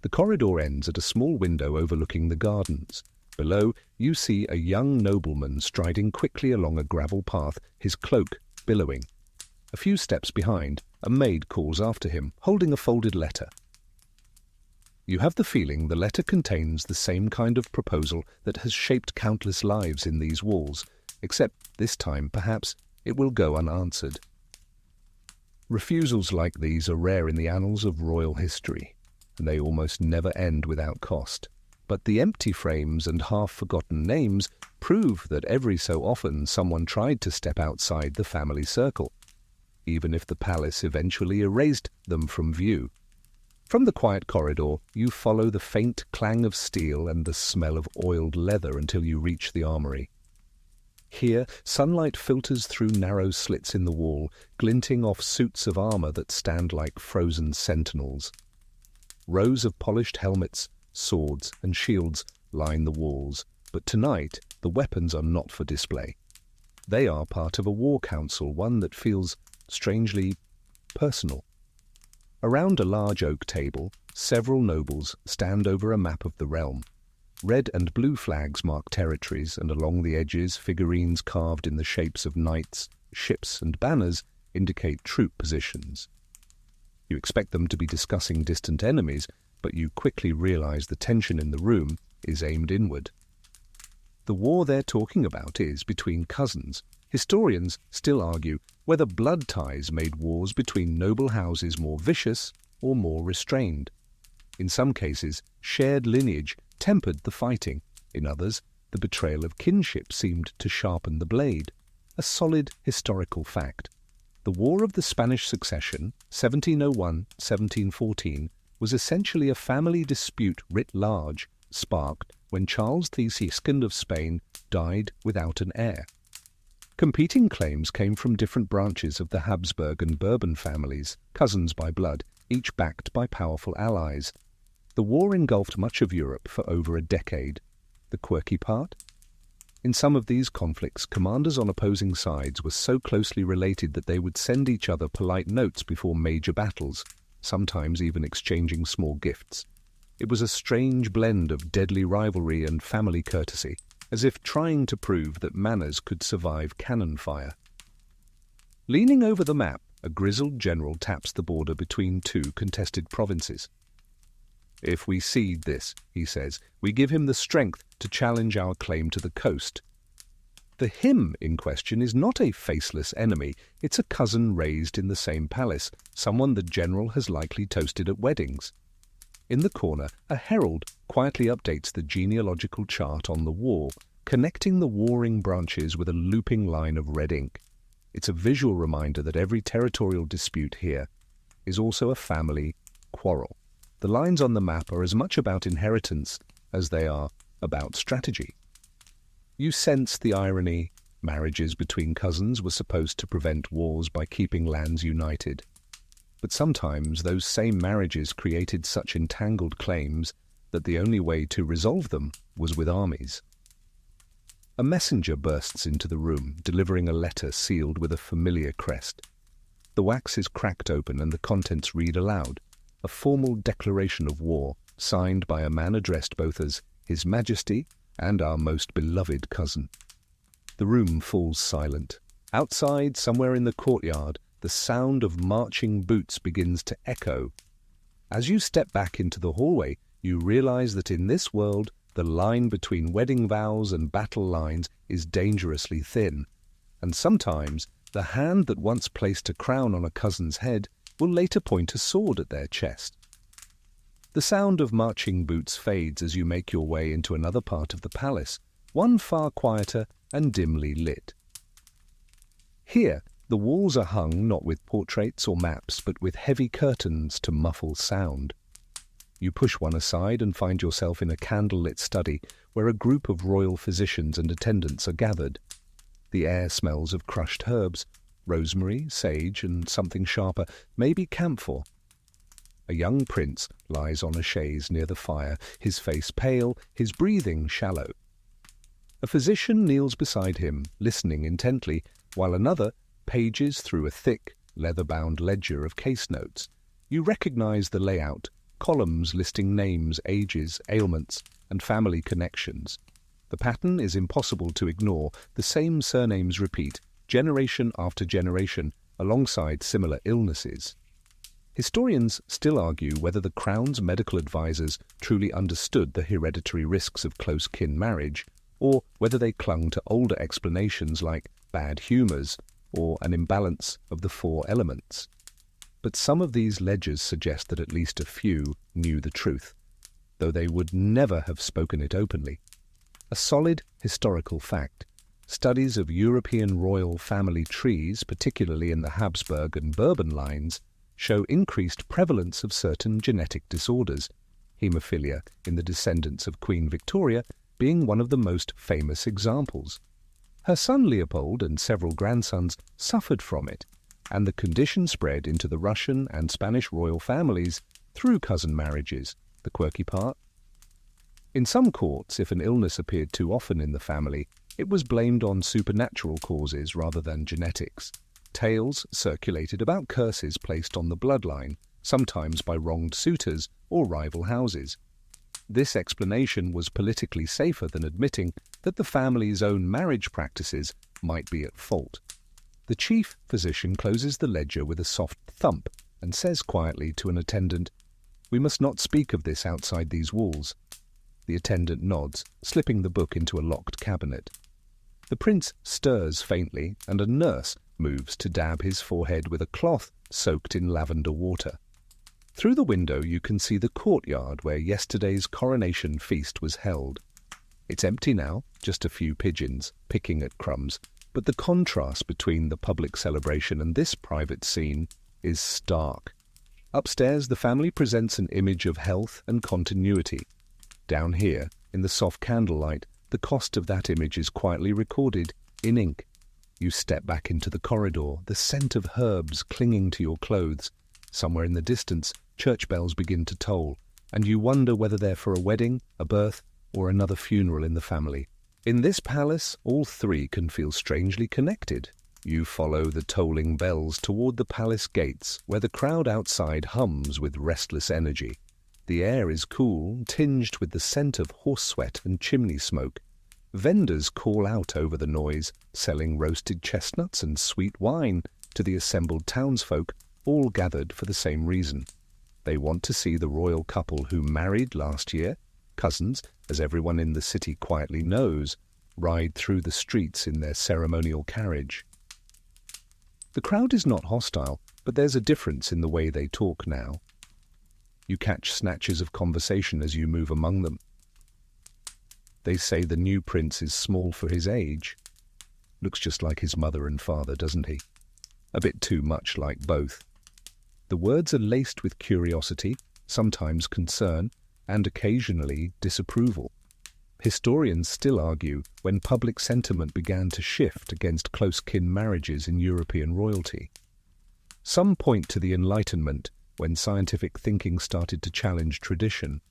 The corridor ends at a small window overlooking the gardens. Below, you see a young nobleman striding quickly along a gravel path, his cloak billowing. A few steps behind, a maid calls after him, holding a folded letter. You have the feeling the letter contains the same kind of proposal that has shaped countless lives in these walls, except this time, perhaps, it will go unanswered. Refusals like these are rare in the annals of royal history, and they almost never end without cost. But the empty frames and half-forgotten names prove that every so often someone tried to step outside the family circle, even if the palace eventually erased them from view. From the quiet corridor, you follow the faint clang of steel and the smell of oiled leather until you reach the armory. Here, sunlight filters through narrow slits in the wall, glinting off suits of armor that stand like frozen sentinels. Rows of polished helmets, swords, and shields line the walls, but tonight the weapons are not for display. They are part of a war council, one that feels strangely personal. Around a large oak table, several nobles stand over a map of the realm. Red and blue flags mark territories, and along the edges, figurines carved in the shapes of knights, ships, and banners indicate troop positions. You expect them to be discussing distant enemies, but you quickly realize the tension in the room is aimed inward. The war they're talking about is between cousins. Historians still argue whether blood ties made wars between noble houses more vicious or more restrained. In some cases, shared lineage tempered the fighting. In others, the betrayal of kinship seemed to sharpen the blade. A solid historical fact. The War of the Spanish Succession, 1701-1714, was essentially a family dispute writ large, sparked when Charles II of Spain died without an heir. Competing claims came from different branches of the Habsburg and Bourbon families, cousins by blood, each backed by powerful allies. The war engulfed much of Europe for over a decade. The quirky part? In some of these conflicts, commanders on opposing sides were so closely related that they would send each other polite notes before major battles, sometimes even exchanging small gifts. It was a strange blend of deadly rivalry and family courtesy, as if trying to prove that manners could survive cannon fire. Leaning over the map, a grizzled general taps the border between two contested provinces. "If we cede this," he says, "we give him the strength to challenge our claim to the coast." The him in question is not a faceless enemy, it's a cousin raised in the same palace, someone the general has likely toasted at weddings. In the corner, a herald quietly updates the genealogical chart on the wall, connecting the warring branches with a looping line of red ink. It's a visual reminder that every territorial dispute here is also a family quarrel. The lines on the map are as much about inheritance as they are about strategy. You sense the irony. Marriages between cousins were supposed to prevent wars by keeping lands united. But sometimes those same marriages created such entangled claims that the only way to resolve them was with armies. A messenger bursts into the room, delivering a letter sealed with a familiar crest. The wax is cracked open and the contents read aloud. A formal declaration of war, signed by a man addressed both as His Majesty and our most beloved cousin. The room falls silent. Outside, somewhere in the courtyard, the sound of marching boots begins to echo. As you step back into the hallway, you realize that in this world, the line between wedding vows and battle lines is dangerously thin, and sometimes the hand that once placed a crown on a cousin's head will later point a sword at their chest. The sound of marching boots fades as you make your way into another part of the palace, one far quieter and dimly lit. Here, the walls are hung not with portraits or maps, but with heavy curtains to muffle sound. You push one aside and find yourself in a candlelit study where a group of royal physicians and attendants are gathered. The air smells of crushed herbs, rosemary, sage, and something sharper, maybe camphor. A young prince lies on a chaise near the fire, his face pale, his breathing shallow. A physician kneels beside him, listening intently, while another pages through a thick, leather-bound ledger of case notes. You recognize the layout, columns listing names, ages, ailments, and family connections. The pattern is impossible to ignore. The same surnames repeat, generation after generation, alongside similar illnesses. Historians still argue whether the Crown's medical advisors truly understood the hereditary risks of close-kin marriage, or whether they clung to older explanations like bad humours or an imbalance of the four elements. But some of these ledgers suggest that at least a few knew the truth, though they would never have spoken it openly. A solid historical fact: studies of European royal family trees, particularly in the Habsburg and Bourbon lines, show increased prevalence of certain genetic disorders, haemophilia in the descendants of Queen Victoria being one of the most famous examples. Her son Leopold and several grandsons suffered from it, and the condition spread into the Russian and Spanish royal families through cousin marriages, the quirky part. In some courts, if an illness appeared too often in the family, it was blamed on supernatural causes rather than genetics. Tales circulated about curses placed on the bloodline, sometimes by wronged suitors or rival houses. This explanation was politically safer than admitting that the family's own marriage practices might be at fault. The chief physician closes the ledger with a soft thump and says quietly to an attendant, "We must not speak of this outside these walls." The attendant nods, slipping the book into a locked cabinet. The prince stirs faintly, and a nurse moves to dab his forehead with a cloth soaked in lavender water. Through the window you can see the courtyard where yesterday's coronation feast was held. It's empty now, just a few pigeons picking at crumbs, but the contrast between the public celebration and this private scene is stark. Upstairs, the family presents an image of health and continuity. Down here, in the soft candlelight, the cost of that image is quietly recorded in ink. You step back into the corridor, the scent of herbs clinging to your clothes. Somewhere in the distance, church bells begin to toll, and you wonder whether they're for a wedding, a birth, or another funeral in the family. In this palace, all three can feel strangely connected. You follow the tolling bells toward the palace gates, where the crowd outside hums with restless energy. The air is cool, tinged with the scent of horse sweat and chimney smoke. Vendors call out over the noise, selling roasted chestnuts and sweet wine to the assembled townsfolk, all gathered for the same reason. They want to see the royal couple who married last year, cousins, as everyone in the city quietly knows, ride through the streets in their ceremonial carriage. The crowd is not hostile, but there's a difference in the way they talk now. You catch snatches of conversation as you move among them. They say the new prince is small for his age. Looks just like his mother and father, doesn't he? A bit too much like both. The words are laced with curiosity, sometimes concern, and occasionally disapproval. Historians still argue when public sentiment began to shift against close-kin marriages in European royalty. Some point to the Enlightenment, when scientific thinking started to challenge tradition.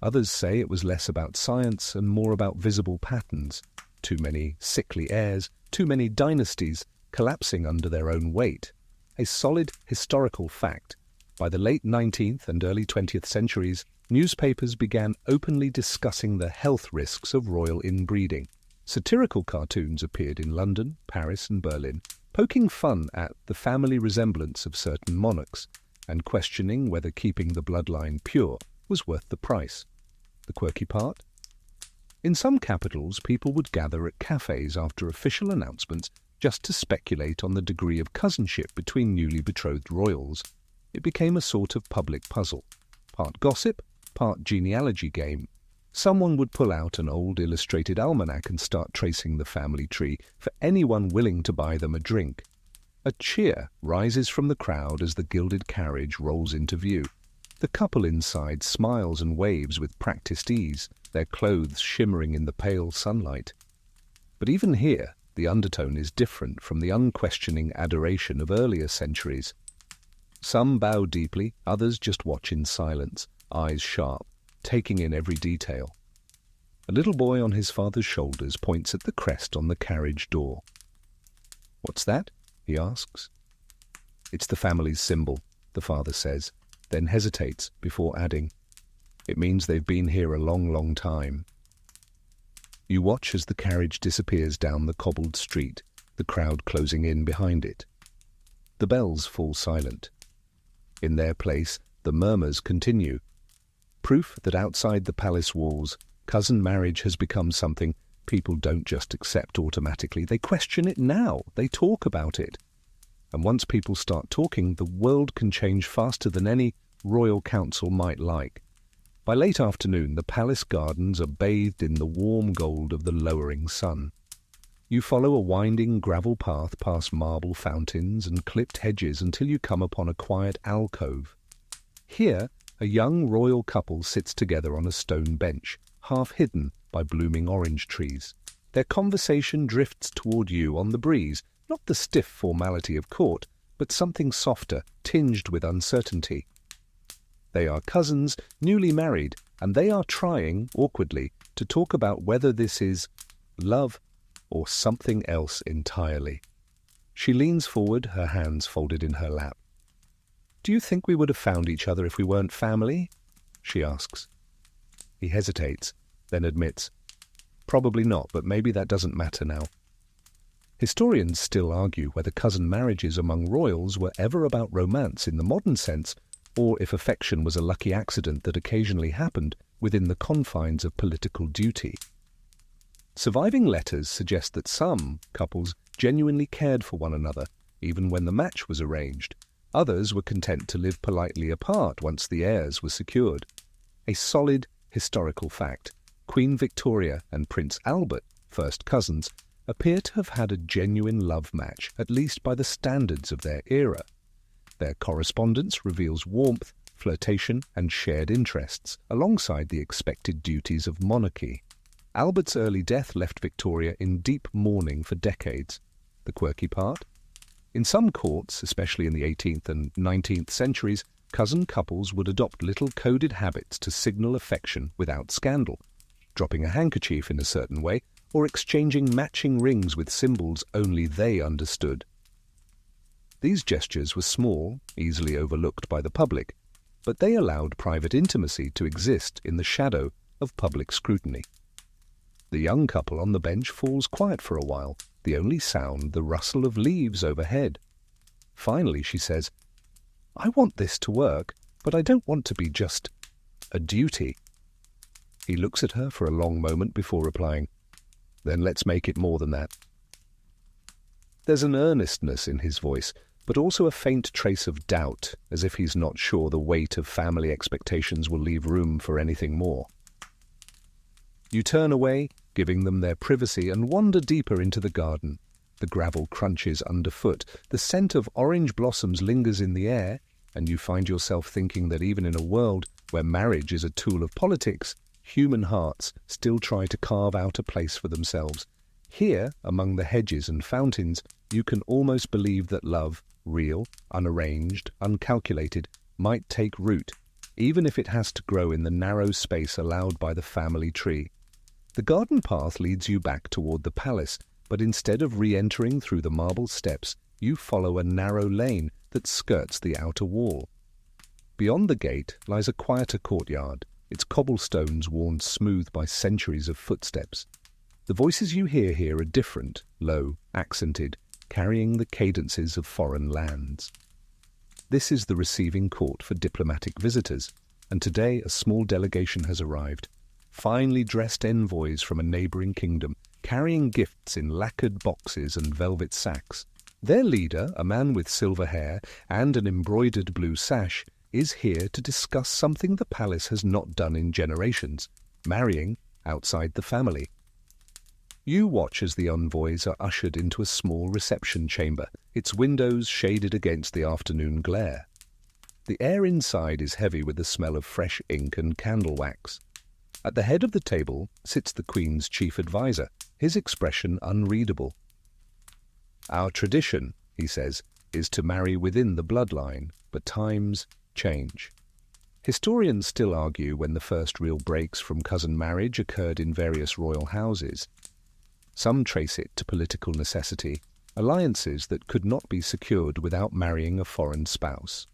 Others say it was less about science and more about visible patterns. Too many sickly heirs, too many dynasties collapsing under their own weight. A solid historical fact. By the late 19th and early 20th centuries, newspapers began openly discussing the health risks of royal inbreeding. Satirical cartoons appeared in London, Paris, and Berlin, poking fun at the family resemblance of certain monarchs and questioning whether keeping the bloodline pure was worth the price. The quirky part? In some capitals, people would gather at cafes after official announcements just to speculate on the degree of cousinship between newly betrothed royals. It became a sort of public puzzle, part gossip, part genealogy game. Someone would pull out an old illustrated almanac and start tracing the family tree for anyone willing to buy them a drink. A cheer rises from the crowd as the gilded carriage rolls into view. The couple inside smiles and waves with practiced ease, their clothes shimmering in the pale sunlight. But even here, the undertone is different from the unquestioning adoration of earlier centuries. Some bow deeply, others just watch in silence, eyes sharp, taking in every detail. A little boy on his father's shoulders points at the crest on the carriage door. "What's that?" he asks. "It's the family's symbol," the father says, then hesitates before adding, "It means they've been here a long, long time." You watch as the carriage disappears down the cobbled street, the crowd closing in behind it. The bells fall silent. In their place, the murmurs continue. Proof that outside the palace walls, cousin marriage has become something People don't just accept automatically, they question it now, they talk about it. And once people start talking, the world can change faster than any royal council might like. By late afternoon, the palace gardens are bathed in the warm gold of the lowering sun. You follow a winding gravel path past marble fountains and clipped hedges until you come upon a quiet alcove. Here, a young royal couple sits together on a stone bench, half hidden by blooming orange trees. Their conversation drifts toward you on the breeze, not the stiff formality of court, but something softer, tinged with uncertainty. They are cousins, newly married, and they are trying, awkwardly, to talk about whether this is love or something else entirely. She leans forward, her hands folded in her lap. "Do you think we would have found each other if we weren't family?" she asks. He hesitates, then admits, "Probably not, but maybe that doesn't matter now." Historians still argue whether cousin marriages among royals were ever about romance in the modern sense, or if affection was a lucky accident that occasionally happened within the confines of political duty. Surviving letters suggest that some couples genuinely cared for one another, even when the match was arranged. Others were content to live politely apart once the heirs were secured. A solid historical fact: Queen Victoria and Prince Albert, first cousins, appear to have had a genuine love match, at least by the standards of their era. Their correspondence reveals warmth, flirtation, and shared interests, alongside the expected duties of monarchy. Albert's early death left Victoria in deep mourning for decades. The quirky part? In some courts, especially in the 18th and 19th centuries, cousin couples would adopt little coded habits to signal affection without scandal, dropping a handkerchief in a certain way, or exchanging matching rings with symbols only they understood. These gestures were small, easily overlooked by the public, but they allowed private intimacy to exist in the shadow of public scrutiny. The young couple on the bench falls quiet for a while, the only sound the rustle of leaves overhead. Finally she says, "I want this to work, but I don't want to be just a duty." He looks at her for a long moment before replying, "Then let's make it more than that." There's an earnestness in his voice, but also a faint trace of doubt, as if he's not sure the weight of family expectations will leave room for anything more. You turn away, giving them their privacy, and wander deeper into the garden. The gravel crunches underfoot, the scent of orange blossoms lingers in the air, and you find yourself thinking that even in a world where marriage is a tool of politics, human hearts still try to carve out a place for themselves. Here, among the hedges and fountains, you can almost believe that love, real, unarranged, uncalculated, might take root, even if it has to grow in the narrow space allowed by the family tree. The garden path leads you back toward the palace, but instead of re-entering through the marble steps, you follow a narrow lane that skirts the outer wall. Beyond the gate lies a quieter courtyard, its cobblestones worn smooth by centuries of footsteps. The voices you hear here are different, low, accented, carrying the cadences of foreign lands. This is the receiving court for diplomatic visitors, and today a small delegation has arrived. Finely dressed envoys from a neighbouring kingdom, carrying gifts in lacquered boxes and velvet sacks. Their leader, a man with silver hair and an embroidered blue sash, is here to discuss something the palace has not done in generations: marrying outside the family. You watch as the envoys are ushered into a small reception chamber, its windows shaded against the afternoon glare. The air inside is heavy with the smell of fresh ink and candle wax. At the head of the table sits the Queen's chief adviser, his expression unreadable. "Our tradition," he says, "is to marry within the bloodline, but times change." Historians still argue when the first real breaks from cousin marriage occurred in various royal houses. Some trace it to political necessity, alliances that could not be secured without marrying a foreign spouse.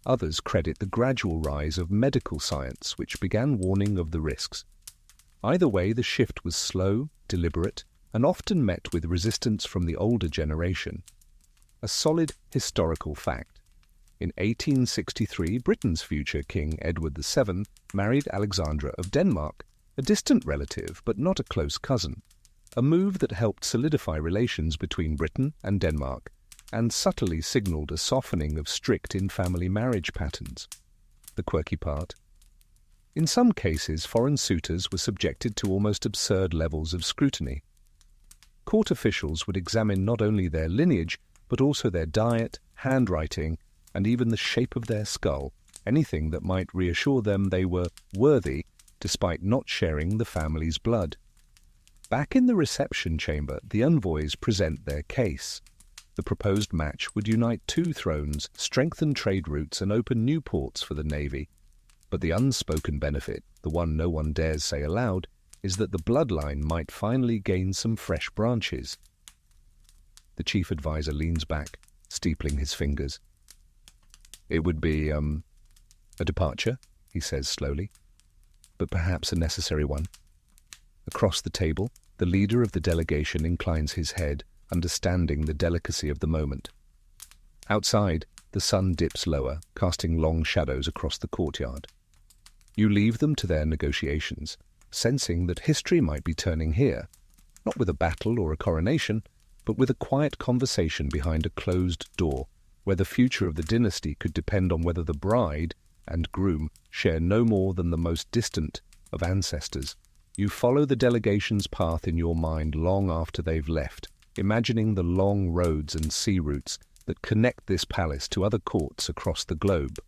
Others credit the gradual rise of medical science, which began warning of the risks. Either way, the shift was slow, deliberate, and often met with resistance from the older generation. A solid historical fact: in 1863, Britain's future King Edward VII married Alexandra of Denmark, a distant relative but not a close cousin. a move that helped solidify relations between Britain and Denmark and subtly signalled a softening of strict in-family marriage patterns. The quirky part: in some cases, foreign suitors were subjected to almost absurd levels of scrutiny. Court officials would examine not only their lineage, but also their diet, handwriting, and even the shape of their skull, anything that might reassure them they were worthy despite not sharing the family's blood. Back in the reception chamber, the envoys present their case. The proposed match would unite two thrones, strengthen trade routes, and open new ports for the navy. But the unspoken benefit, the one no one dares say aloud, is that the bloodline might finally gain some fresh branches. The chief advisor leans back, steepling his fingers. "It would be, a departure," he says slowly, "but perhaps a necessary one." Across the table, the leader of the delegation inclines his head, understanding the delicacy of the moment. Outside, the sun dips lower, casting long shadows across the courtyard. You leave them to their negotiations, sensing that history might be turning here, not with a battle or a coronation, but with a quiet conversation behind a closed door, where the future of the dynasty could depend on whether the bride and groom share no more than the most distant of ancestors. You follow the delegation's path in your mind long after they've left, imagining the long roads and sea routes that connect this palace to other courts across the globe.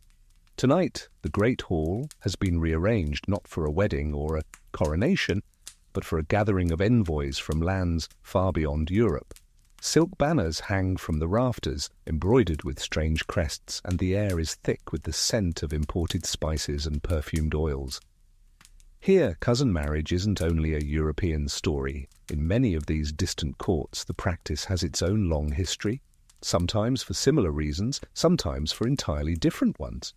Tonight, the Great Hall has been rearranged not for a wedding or a coronation, but for a gathering of envoys from lands far beyond Europe. Silk banners hang from the rafters, embroidered with strange crests, and the air is thick with the scent of imported spices and perfumed oils. Here, cousin marriage isn't only a European story. In many of these distant courts, the practice has its own long history, sometimes for similar reasons, sometimes for entirely different ones.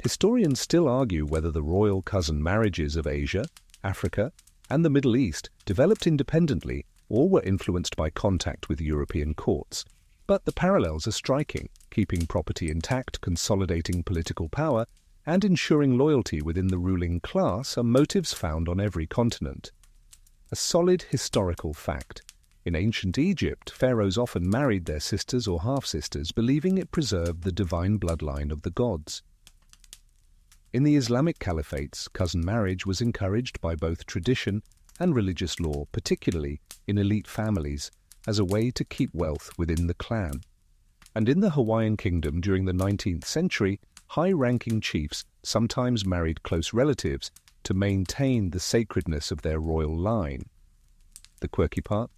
Historians still argue whether the royal cousin marriages of Asia, Africa, and the Middle East developed independently or were influenced by contact with European courts. But the parallels are striking: keeping property intact, consolidating political power, and ensuring loyalty within the ruling class are motives found on every continent. A solid historical fact: in ancient Egypt, pharaohs often married their sisters or half-sisters, believing it preserved the divine bloodline of the gods. In the Islamic caliphates, cousin marriage was encouraged by both tradition and religious law, particularly in elite families, as a way to keep wealth within the clan. And in the Hawaiian kingdom during the 19th century, high-ranking chiefs sometimes married close relatives to maintain the sacredness of their royal line. The quirky part?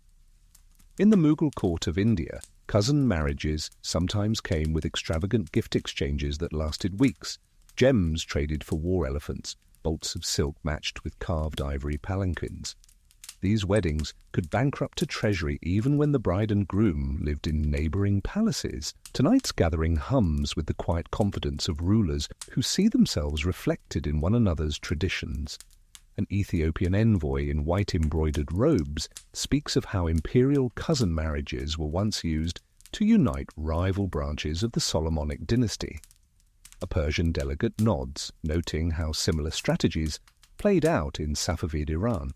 In the Mughal court of India, cousin marriages sometimes came with extravagant gift exchanges that lasted weeks, gems traded for war elephants, bolts of silk matched with carved ivory palanquins. These weddings could bankrupt a treasury even when the bride and groom lived in neighbouring palaces. Tonight's gathering hums with the quiet confidence of rulers who see themselves reflected in one another's traditions. An Ethiopian envoy in white-embroidered robes speaks of how imperial cousin marriages were once used to unite rival branches of the Solomonic dynasty. A Persian delegate nods, noting how similar strategies played out in Safavid Iran.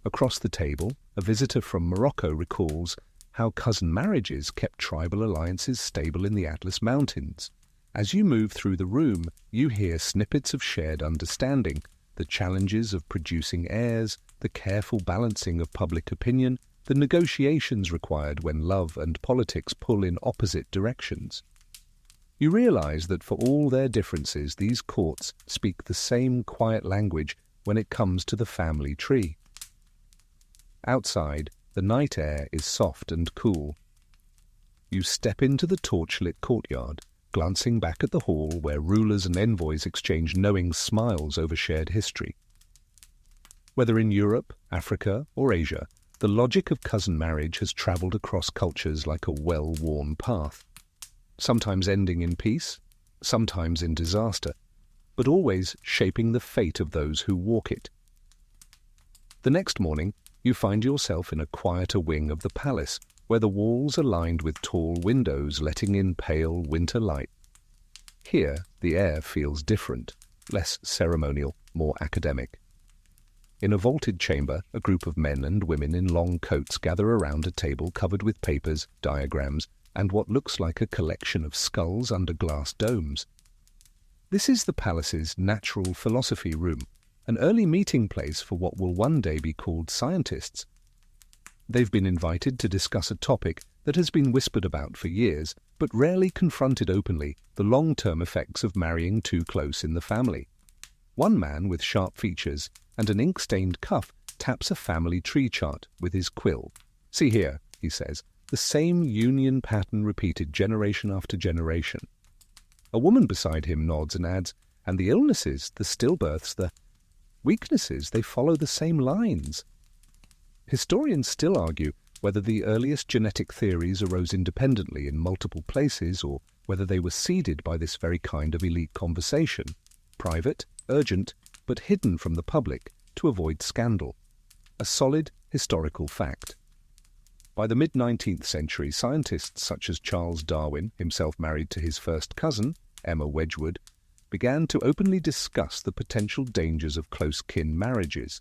Across the table, a visitor from Morocco recalls how cousin marriages kept tribal alliances stable in the Atlas Mountains. As you move through the room, you hear snippets of shared understanding, the challenges of producing heirs, the careful balancing of public opinion, the negotiations required when love and politics pull in opposite directions. You realize that for all their differences, these courts speak the same quiet language when it comes to the family tree. Outside, the night air is soft and cool. You step into the torchlit courtyard, glancing back at the hall where rulers and envoys exchange knowing smiles over shared history. Whether in Europe, Africa, or Asia, the logic of cousin marriage has travelled across cultures like a well-worn path, sometimes ending in peace, sometimes in disaster, but always shaping the fate of those who walk it. The next morning, you find yourself in a quieter wing of the palace, where the walls are lined with tall windows letting in pale winter light. Here, the air feels different, less ceremonial, more academic. In a vaulted chamber, a group of men and women in long coats gather around a table covered with papers, diagrams, and what looks like a collection of skulls under glass domes. This is the palace's natural philosophy room, an early meeting place for what will one day be called scientists. They've been invited to discuss a topic that has been whispered about for years, but rarely confronted openly: the long-term effects of marrying too close in the family. One man with sharp features and an ink-stained cuff taps a family tree chart with his quill. "See here," he says, "the same union pattern repeated generation after generation." A woman beside him nods and adds, "And the illnesses, the stillbirths, the weaknesses, they follow the same lines." Historians still argue whether the earliest genetic theories arose independently in multiple places or whether they were seeded by this very kind of elite conversation, private, urgent, but hidden from the public to avoid scandal. A solid historical fact. By the mid-19th century, scientists such as Charles Darwin, himself married to his first cousin, Emma Wedgwood, began to openly discuss the potential dangers of close-kin marriages.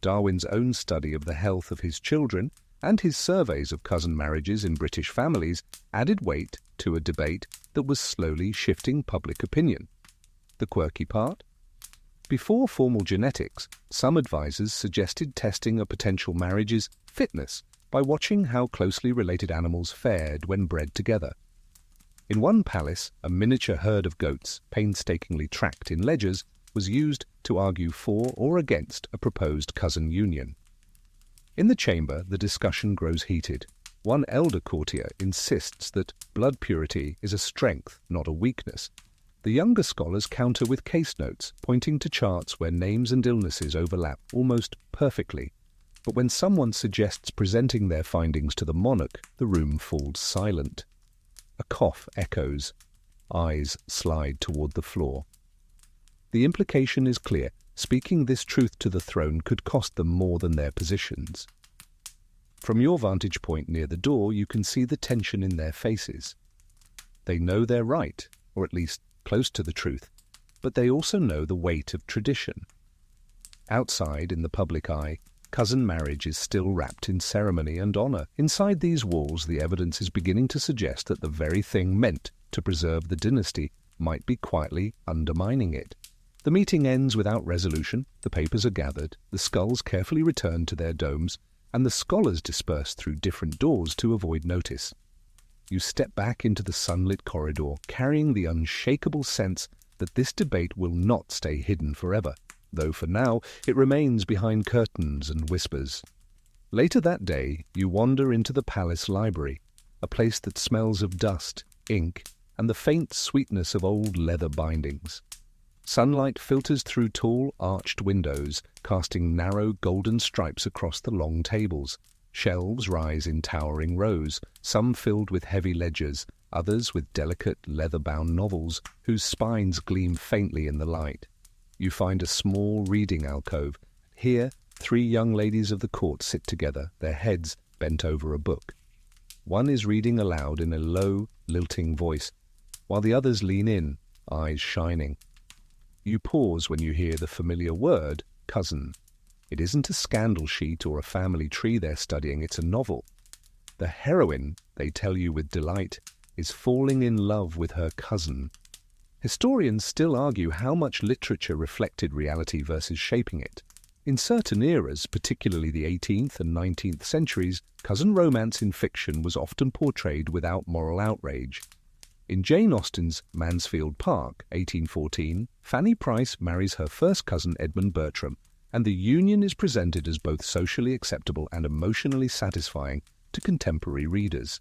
Darwin's own study of the health of his children and his surveys of cousin marriages in British families added weight to a debate that was slowly shifting public opinion. The quirky part? Before formal genetics, some advisors suggested testing a potential marriage's fitness by watching how closely related animals fared when bred together. In one palace, a miniature herd of goats, painstakingly tracked in ledgers, was used to argue for or against a proposed cousin union. In the chamber, the discussion grows heated. One elder courtier insists that blood purity is a strength, not a weakness. The younger scholars counter with case notes, pointing to charts where names and illnesses overlap almost perfectly. But when someone suggests presenting their findings to the monarch, the room falls silent. A cough echoes. Eyes slide toward the floor. The implication is clear. Speaking this truth to the throne could cost them more than their positions. From your vantage point near the door, you can see the tension in their faces. They know they're right, or at least close to the truth, but they also know the weight of tradition. Outside, in the public eye, cousin marriage is still wrapped in ceremony and honor. Inside these walls, the evidence is beginning to suggest that the very thing meant to preserve the dynasty might be quietly undermining it. The meeting ends without resolution, the papers are gathered, the skulls carefully returned to their domes, and the scholars disperse through different doors to avoid notice. You step back into the sunlit corridor, carrying the unshakable sense that this debate will not stay hidden forever, though for now it remains behind curtains and whispers. Later that day, you wander into the palace library, a place that smells of dust, ink, and the faint sweetness of old leather bindings. Sunlight filters through tall, arched windows, casting narrow golden stripes across the long tables. Shelves rise in towering rows, some filled with heavy ledgers, others with delicate, leather-bound novels whose spines gleam faintly in the light. You find a small reading alcove. Here, 3 young ladies of the court sit together, their heads bent over a book. One is reading aloud in a low, lilting voice, while the others lean in, eyes shining. You pause when you hear the familiar word, cousin. It isn't a scandal sheet or a family tree they're studying, it's a novel. The heroine, they tell you with delight, is falling in love with her cousin. Historians still argue how much literature reflected reality versus shaping it. In certain eras, particularly the 18th and 19th centuries, cousin romance in fiction was often portrayed without moral outrage. In Jane Austen's Mansfield Park, 1814, Fanny Price marries her first cousin Edmund Bertram, and the union is presented as both socially acceptable and emotionally satisfying to contemporary readers.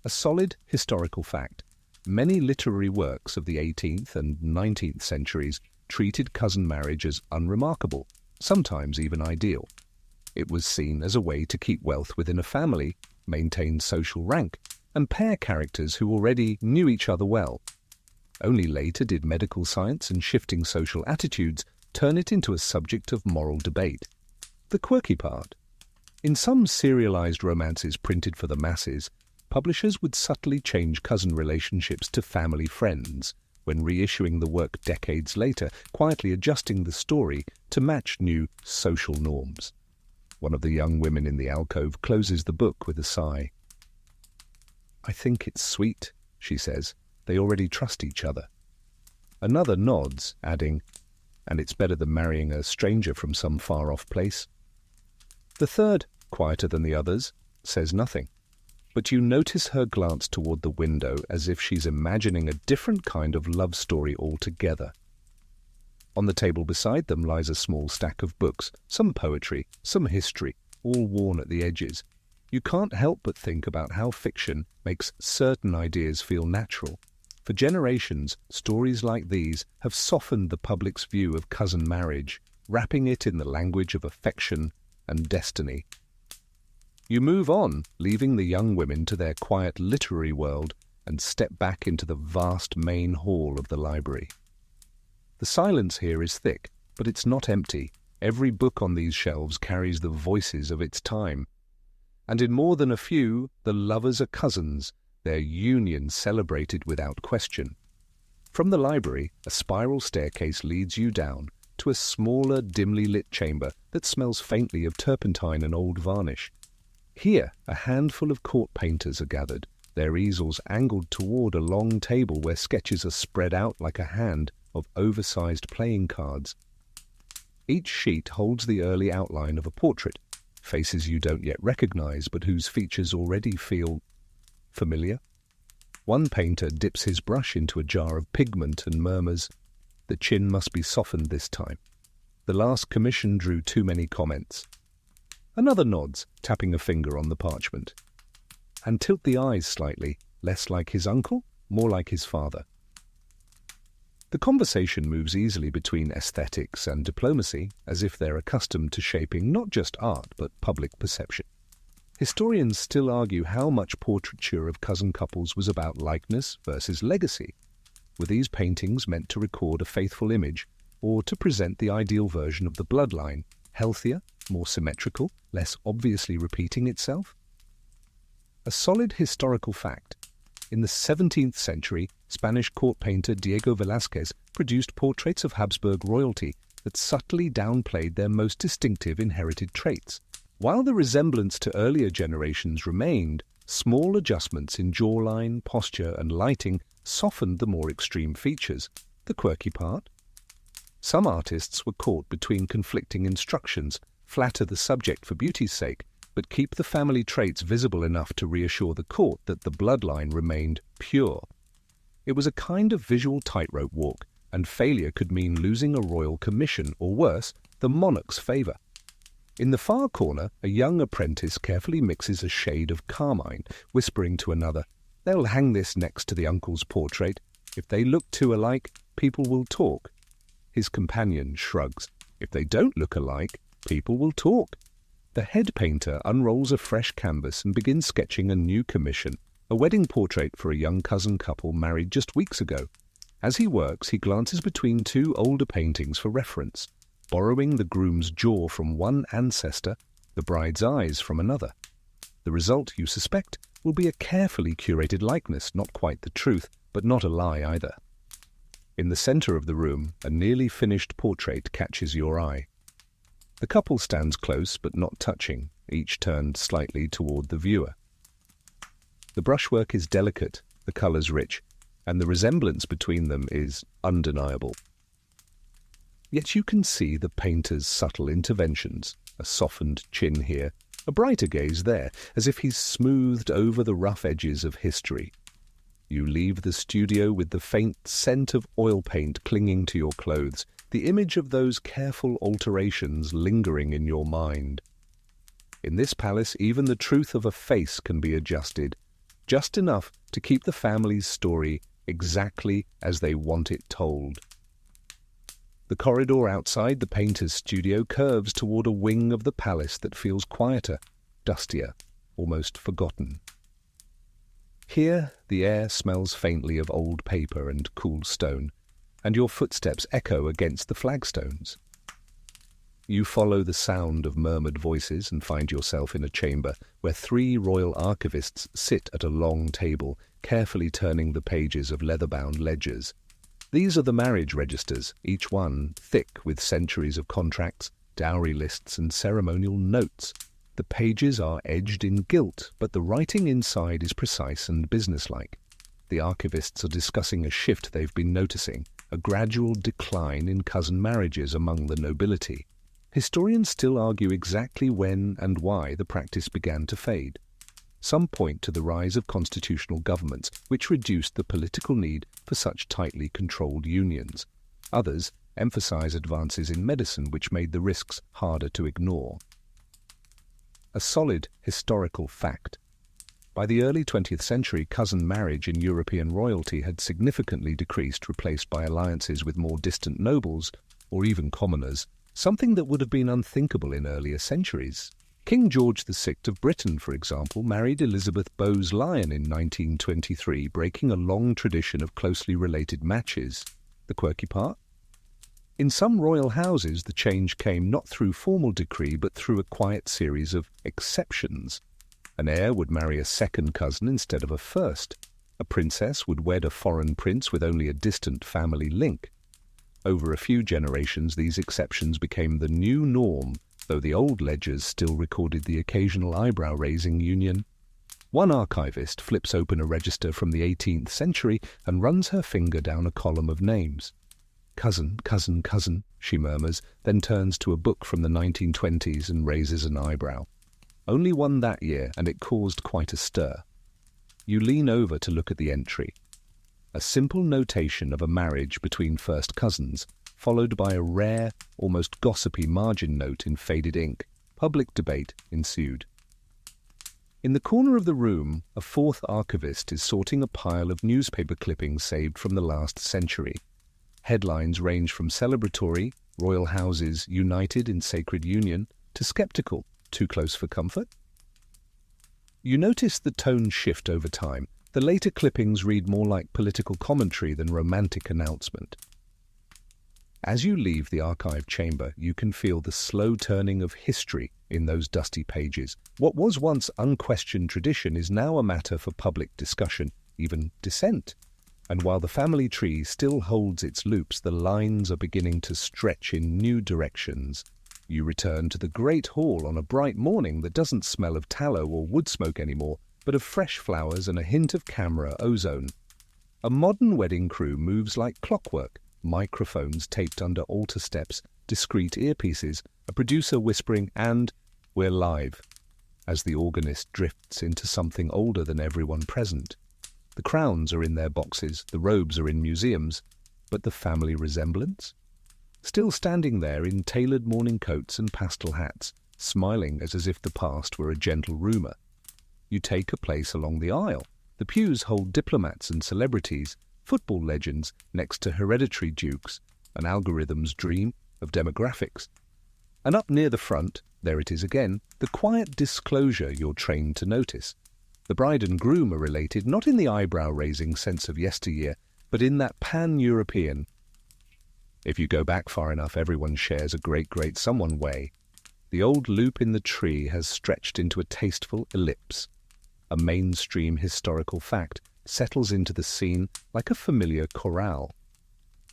A solid historical fact. Many literary works of the 18th and 19th centuries treated cousin marriage as unremarkable, sometimes even ideal. It was seen as a way to keep wealth within a family, maintain social rank, and pair characters who already knew each other well. Only later did medical science and shifting social attitudes turn it into a subject of moral debate. The quirky part. In some serialized romances printed for the masses, publishers would subtly change cousin relationships to family friends, when reissuing the work decades later, quietly adjusting the story to match new social norms. One of the young women in the alcove closes the book with a sigh. "I think it's sweet," she says. "They already trust each other." Another nods, adding, "And it's better than marrying a stranger from some far-off place." The third, quieter than the others, says nothing, but you notice her glance toward the window as if she's imagining a different kind of love story altogether. On the table beside them lies a small stack of books, some poetry, some history, all worn at the edges. You can't help but think about how fiction makes certain ideas feel natural. For generations, stories like these have softened the public's view of cousin marriage, wrapping it in the language of affection and destiny. You move on, leaving the young women to their quiet literary world, and step back into the vast main hall of the library. The silence here is thick, but it's not empty. Every book on these shelves carries the voices of its time. And in more than a few, the lovers are cousins, their union celebrated without question. From the library, a spiral staircase leads you down to a smaller, dimly lit chamber that smells faintly of turpentine and old varnish. Here, a handful of court painters are gathered, their easels angled toward a long table where sketches are spread out like a hand of oversized playing cards. Each sheet holds the early outline of a portrait, faces you don't yet recognize but whose features already feel familiar. One painter dips his brush into a jar of pigment and murmurs, "The chin must be softened this time. The last commission drew too many comments." Another nods, tapping a finger on the parchment. "And tilt the eyes slightly, less like his uncle, more like his father." The conversation moves easily between aesthetics and diplomacy, as if they're accustomed to shaping not just art but public perception. Historians still argue how much portraiture of cousin couples was about likeness versus legacy. Were these paintings meant to record a faithful image, or to present the ideal version of the bloodline, healthier, more symmetrical, less obviously repeating itself? A solid historical fact. In the 17th century, Spanish court painter Diego Velázquez produced portraits of Habsburg royalty that subtly downplayed their most distinctive inherited traits. While the resemblance to earlier generations remained, small adjustments in jawline, posture, and lighting softened the more extreme features. The quirky part? Some artists were caught between conflicting instructions: flatter the subject for beauty's sake, but keep the family traits visible enough to reassure the court that the bloodline remained pure. It was a kind of visual tightrope walk, and failure could mean losing a royal commission, or worse, the monarch's favour. In the far corner, a young apprentice carefully mixes a shade of carmine, whispering to another, "They'll hang this next to the uncle's portrait. If they look too alike, people will talk." His companion shrugs. "If they don't look alike, people will talk." The head painter unrolls a fresh canvas and begins sketching a new commission, a wedding portrait for a young cousin couple married just weeks ago. As he works, he glances between two older paintings for reference, borrowing the groom's jaw from one ancestor, the bride's eyes from another. The result, you suspect, will be a carefully curated likeness, not quite the truth, but not a lie either. In the center of the room, a nearly finished portrait catches your eye. The couple stands close but not touching, each turned slightly toward the viewer. The brushwork is delicate, the colors rich, and the resemblance between them is undeniable. Yet you can see the painter's subtle interventions, a softened chin here, a brighter gaze there, as if he's smoothed over the rough edges of history. You leave the studio with the faint scent of oil paint clinging to your clothes, the image of those careful alterations lingering in your mind. In this palace, even the truth of a face can be adjusted, just enough to keep the family's story exactly as they want it told. The corridor outside the painter's studio curves toward a wing of the palace that feels quieter, dustier, almost forgotten. Here, the air smells faintly of old paper and cool stone, and your footsteps echo against the flagstones. You follow the sound of murmured voices and find yourself in a chamber where 3 royal archivists sit at a long table, carefully turning the pages of leather-bound ledgers. These are the marriage registers, each one thick with centuries of contracts, dowry lists and ceremonial notes. The pages are edged in gilt, but the writing inside is precise and businesslike. The archivists are discussing a shift they've been noticing, a gradual decline in cousin marriages among the nobility. Historians still argue exactly when and why the practice began to fade. Some point to the rise of constitutional governments, which reduced the political need for such tightly controlled unions. Others emphasize advances in medicine, which made the risks harder to ignore. A solid historical fact. By the early 20th century, cousin marriage in European royalty had significantly decreased, replaced by alliances with more distant nobles or even commoners, something that would have been unthinkable in earlier centuries. King George VI of Britain, for example, married Elizabeth Bowes-Lyon in 1923, breaking a long tradition of closely related matches. The quirky part? In some royal houses, the change came not through formal decree, but through a quiet series of exceptions. An heir would marry a second cousin instead of a first. A princess would wed a foreign prince with only a distant family link. Over a few generations, these exceptions became the new norm, though the old ledgers still recorded the occasional eyebrow-raising union. One archivist flips open a register from the 18th century and runs her finger down a column of names. "Cousin, cousin, cousin," she murmurs, then turns to a book from the 1920s and raises an eyebrow. Only one that year, and it caused quite a stir. You lean over to look at the entry. A simple notation of a marriage between first cousins, followed by a rare, almost gossipy margin note in faded ink. Public debate ensued. In the corner of the room, a fourth archivist is sorting a pile of newspaper clippings saved from the last century. Headlines range from celebratory, royal houses united in sacred union, to skeptical, too close for comfort? You notice the tone shift over time. The later clippings read more like political commentary than romantic announcement. As you leave the archive chamber, you can feel the slow turning of history in those dusty pages. What was once unquestioned tradition is now a matter for public discussion, even dissent. And while the family tree still holds its loops, the lines are beginning to stretch in new directions. You return to the great hall on a bright morning that doesn't smell of tallow or wood smoke anymore, but of fresh flowers and a hint of camera ozone. A modern wedding crew moves like clockwork, microphones taped under altar steps, discreet earpieces, a producer whispering, and "We're live," as the organist drifts into something older than everyone present. The crowns are in their boxes, the robes are in museums, but the family resemblance? Still standing there in tailored morning coats and pastel hats, smiling as if the past were a gentle rumour. You take a place along the aisle. The pews hold diplomats and celebrities, football legends next to hereditary dukes, an algorithm's dream of demographics. And up near the front, there it is again, the quiet disclosure you're trained to notice. The bride and groom are related not in the eyebrow-raising sense of yesteryear, but in that pan-European, if you go back far enough, everyone shares a great-great-someone way. The old loop in the tree has stretched into a tasteful ellipse. A mainstream historical fact settles into the scene like a familiar chorale.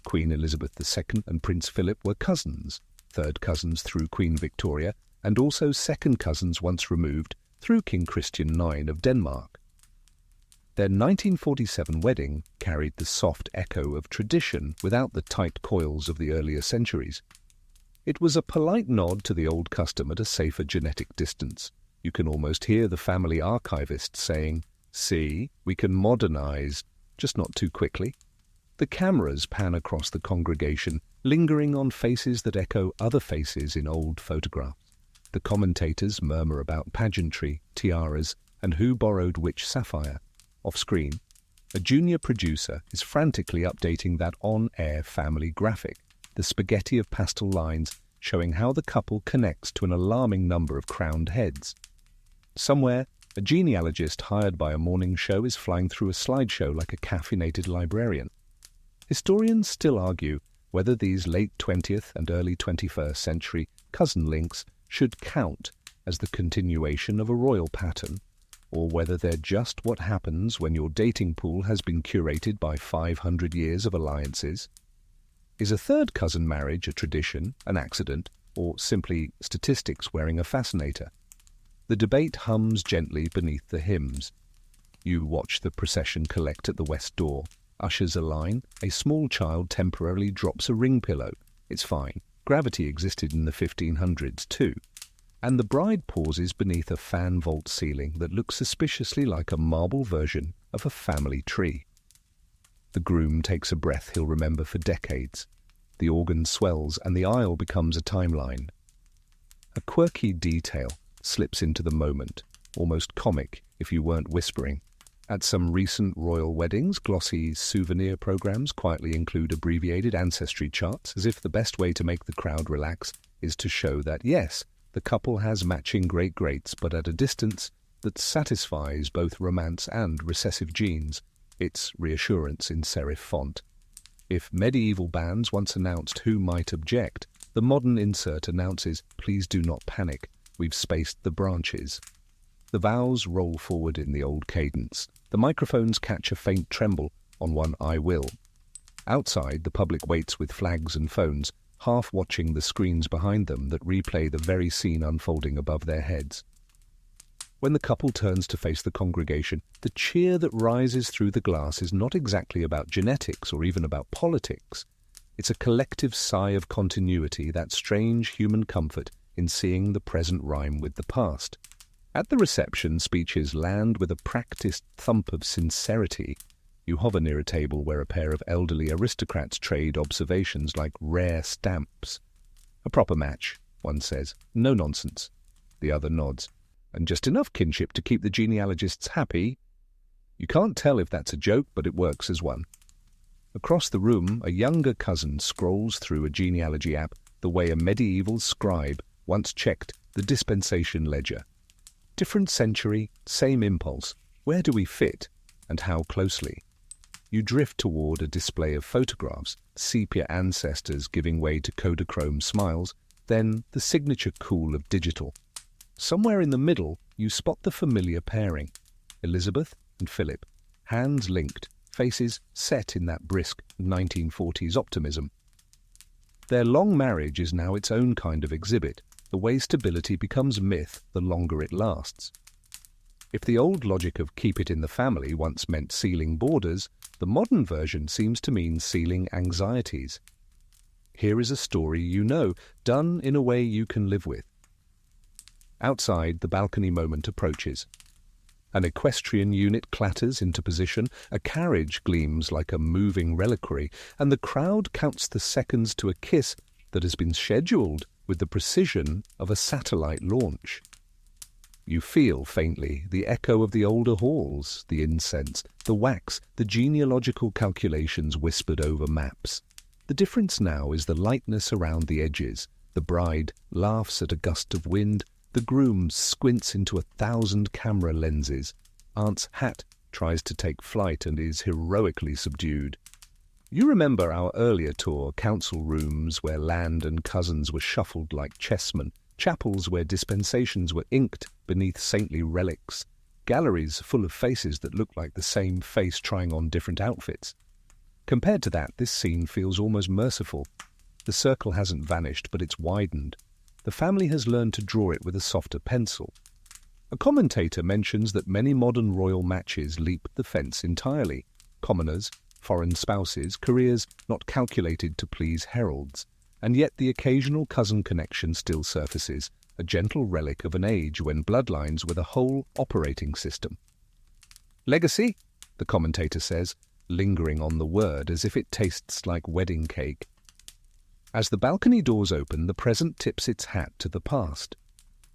Queen Elizabeth II and Prince Philip were cousins, third cousins through Queen Victoria, and also second cousins once removed through King Christian IX of Denmark. Their 1947 wedding carried the soft echo of tradition without the tight coils of the earlier centuries. It was a polite nod to the old custom at a safer genetic distance. You can almost hear the family archivist saying, "See, we can modernize, just not too quickly." The cameras pan across the congregation, lingering on faces that echo other faces in old photographs. The commentators murmur about pageantry, tiaras, and who borrowed which sapphire. Off-screen, a junior producer is frantically updating that on-air family graphic, the spaghetti of pastel lines showing how the couple connects to an alarming number of crowned heads. Somewhere, a genealogist hired by a morning show is flying through a slideshow like a caffeinated librarian. Historians still argue whether these late 20th and early 21st century cousin links should count as the continuation of a royal pattern, or whether they're just what happens when your dating pool has been curated by 500 years of alliances. Is a third cousin marriage a tradition, an accident, or simply statistics wearing a fascinator? The debate hums gently beneath the hymns. You watch the procession collect at the west door. Ushers align. A small child temporarily drops a ring pillow. It's fine. Gravity existed in the 1500s too. And the bride pauses beneath a fan vault ceiling that looks suspiciously like a marble version of a family tree. The groom takes a breath he'll remember for decades. The organ swells and the aisle becomes a timeline. A quirky detail slips into the moment, almost comic if you weren't whispering. At some recent royal weddings, glossy souvenir programs quietly include abbreviated ancestry charts, as if the best way to make the crowd relax is to show that, yes, the couple has matching great-greats, but at a distance that satisfies both romance and recessive genes. It's reassurance in serif font. If medieval bands once announced who might object, the modern insert announces, "Please do not panic, we've spaced the branches." The vows roll forward in the old cadence. The microphones catch a faint tremble on one "I will." Outside, the public waits with flags and phones, half watching the screens behind them that replay the very scene unfolding above their heads. When the couple turns to face the congregation, the cheer that rises through the glass is not exactly about genetics or even about politics. It's a collective sigh of continuity, that strange human comfort in seeing the present rhyme with the past. At the reception, speeches land with a practiced thump of sincerity. You hover near a table where a pair of elderly aristocrats trade observations like rare stamps. "A proper match," one says. "No nonsense." The other nods. "And just enough kinship to keep the genealogists happy." You can't tell if that's a joke, but it works as one. Across the room, a younger cousin scrolls through a genealogy app the way a medieval scribe once checked the dispensation ledger. Different century, same impulse. Where do we fit, and how closely? You drift toward a display of photographs, sepia ancestors giving way to Kodachrome smiles, then the signature cool of digital. Somewhere in the middle, you spot the familiar pairing. Elizabeth and Philip, hands linked, faces set in that brisk 1940s optimism. Their long marriage is now its own kind of exhibit, the way stability becomes myth the longer it lasts. If the old logic of keep it in the family once meant sealing borders, the modern version seems to mean sealing anxieties. Here is a story you know, done in a way you can live with. Outside, the balcony moment approaches. An equestrian unit clatters into position, a carriage gleams like a moving reliquary, and the crowd counts the seconds to a kiss that has been scheduled with the precision of a satellite launch. You feel faintly the echo of the older halls, the incense, the wax, the genealogical calculations whispered over maps. The difference now is the lightness around the edges. The bride laughs at a gust of wind. The groom squints into 1,000 camera lenses. Aunt's hat tries to take flight and is heroically subdued. You remember our earlier tour, council rooms where land and cousins were shuffled like chessmen, chapels where dispensations were inked beneath saintly relics, galleries full of faces that looked like the same face trying on different outfits. Compared to that, this scene feels almost merciful. The circle hasn't vanished, but it's widened. The family has learned to draw it with a softer pencil. A commentator mentions that many modern royal matches leap the fence entirely. Commoners, foreign spouses, careers not calculated to please heralds. And yet the occasional cousin connection still surfaces, a gentle relic of an age when bloodlines were the whole operating system. "Legacy," the commentator says, lingering on the word as if it tastes like wedding cake. As the balcony doors open, the present tips its hat to the past.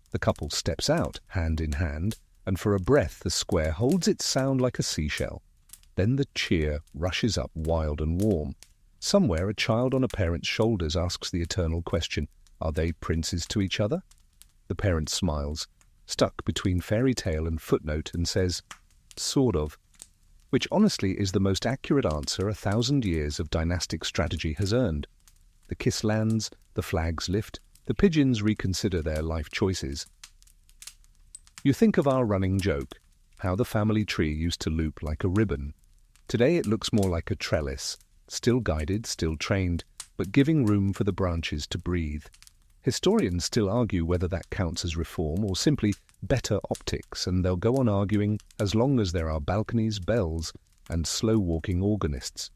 The couple steps out, hand in hand, and for a breath the square holds its sound like a seashell. Then the cheer rushes up wild and warm. Somewhere a child on a parent's shoulders asks the eternal question, are they princes to each other? The parent smiles, stuck between fairy tale and footnote, and says, sort of, which honestly is the most accurate answer 1,000 years of dynastic strategy has earned. The kiss lands, the flags lift, the pigeons reconsider their life choices. You think of our running joke. how the family tree used to loop like a ribbon. Today it looks more like a trellis, still guided, still trained, but giving room for the branches to breathe. Historians still argue whether that counts as reform or simply better optics, and they'll go on arguing as long as there are balconies, bells, and slow-walking organists.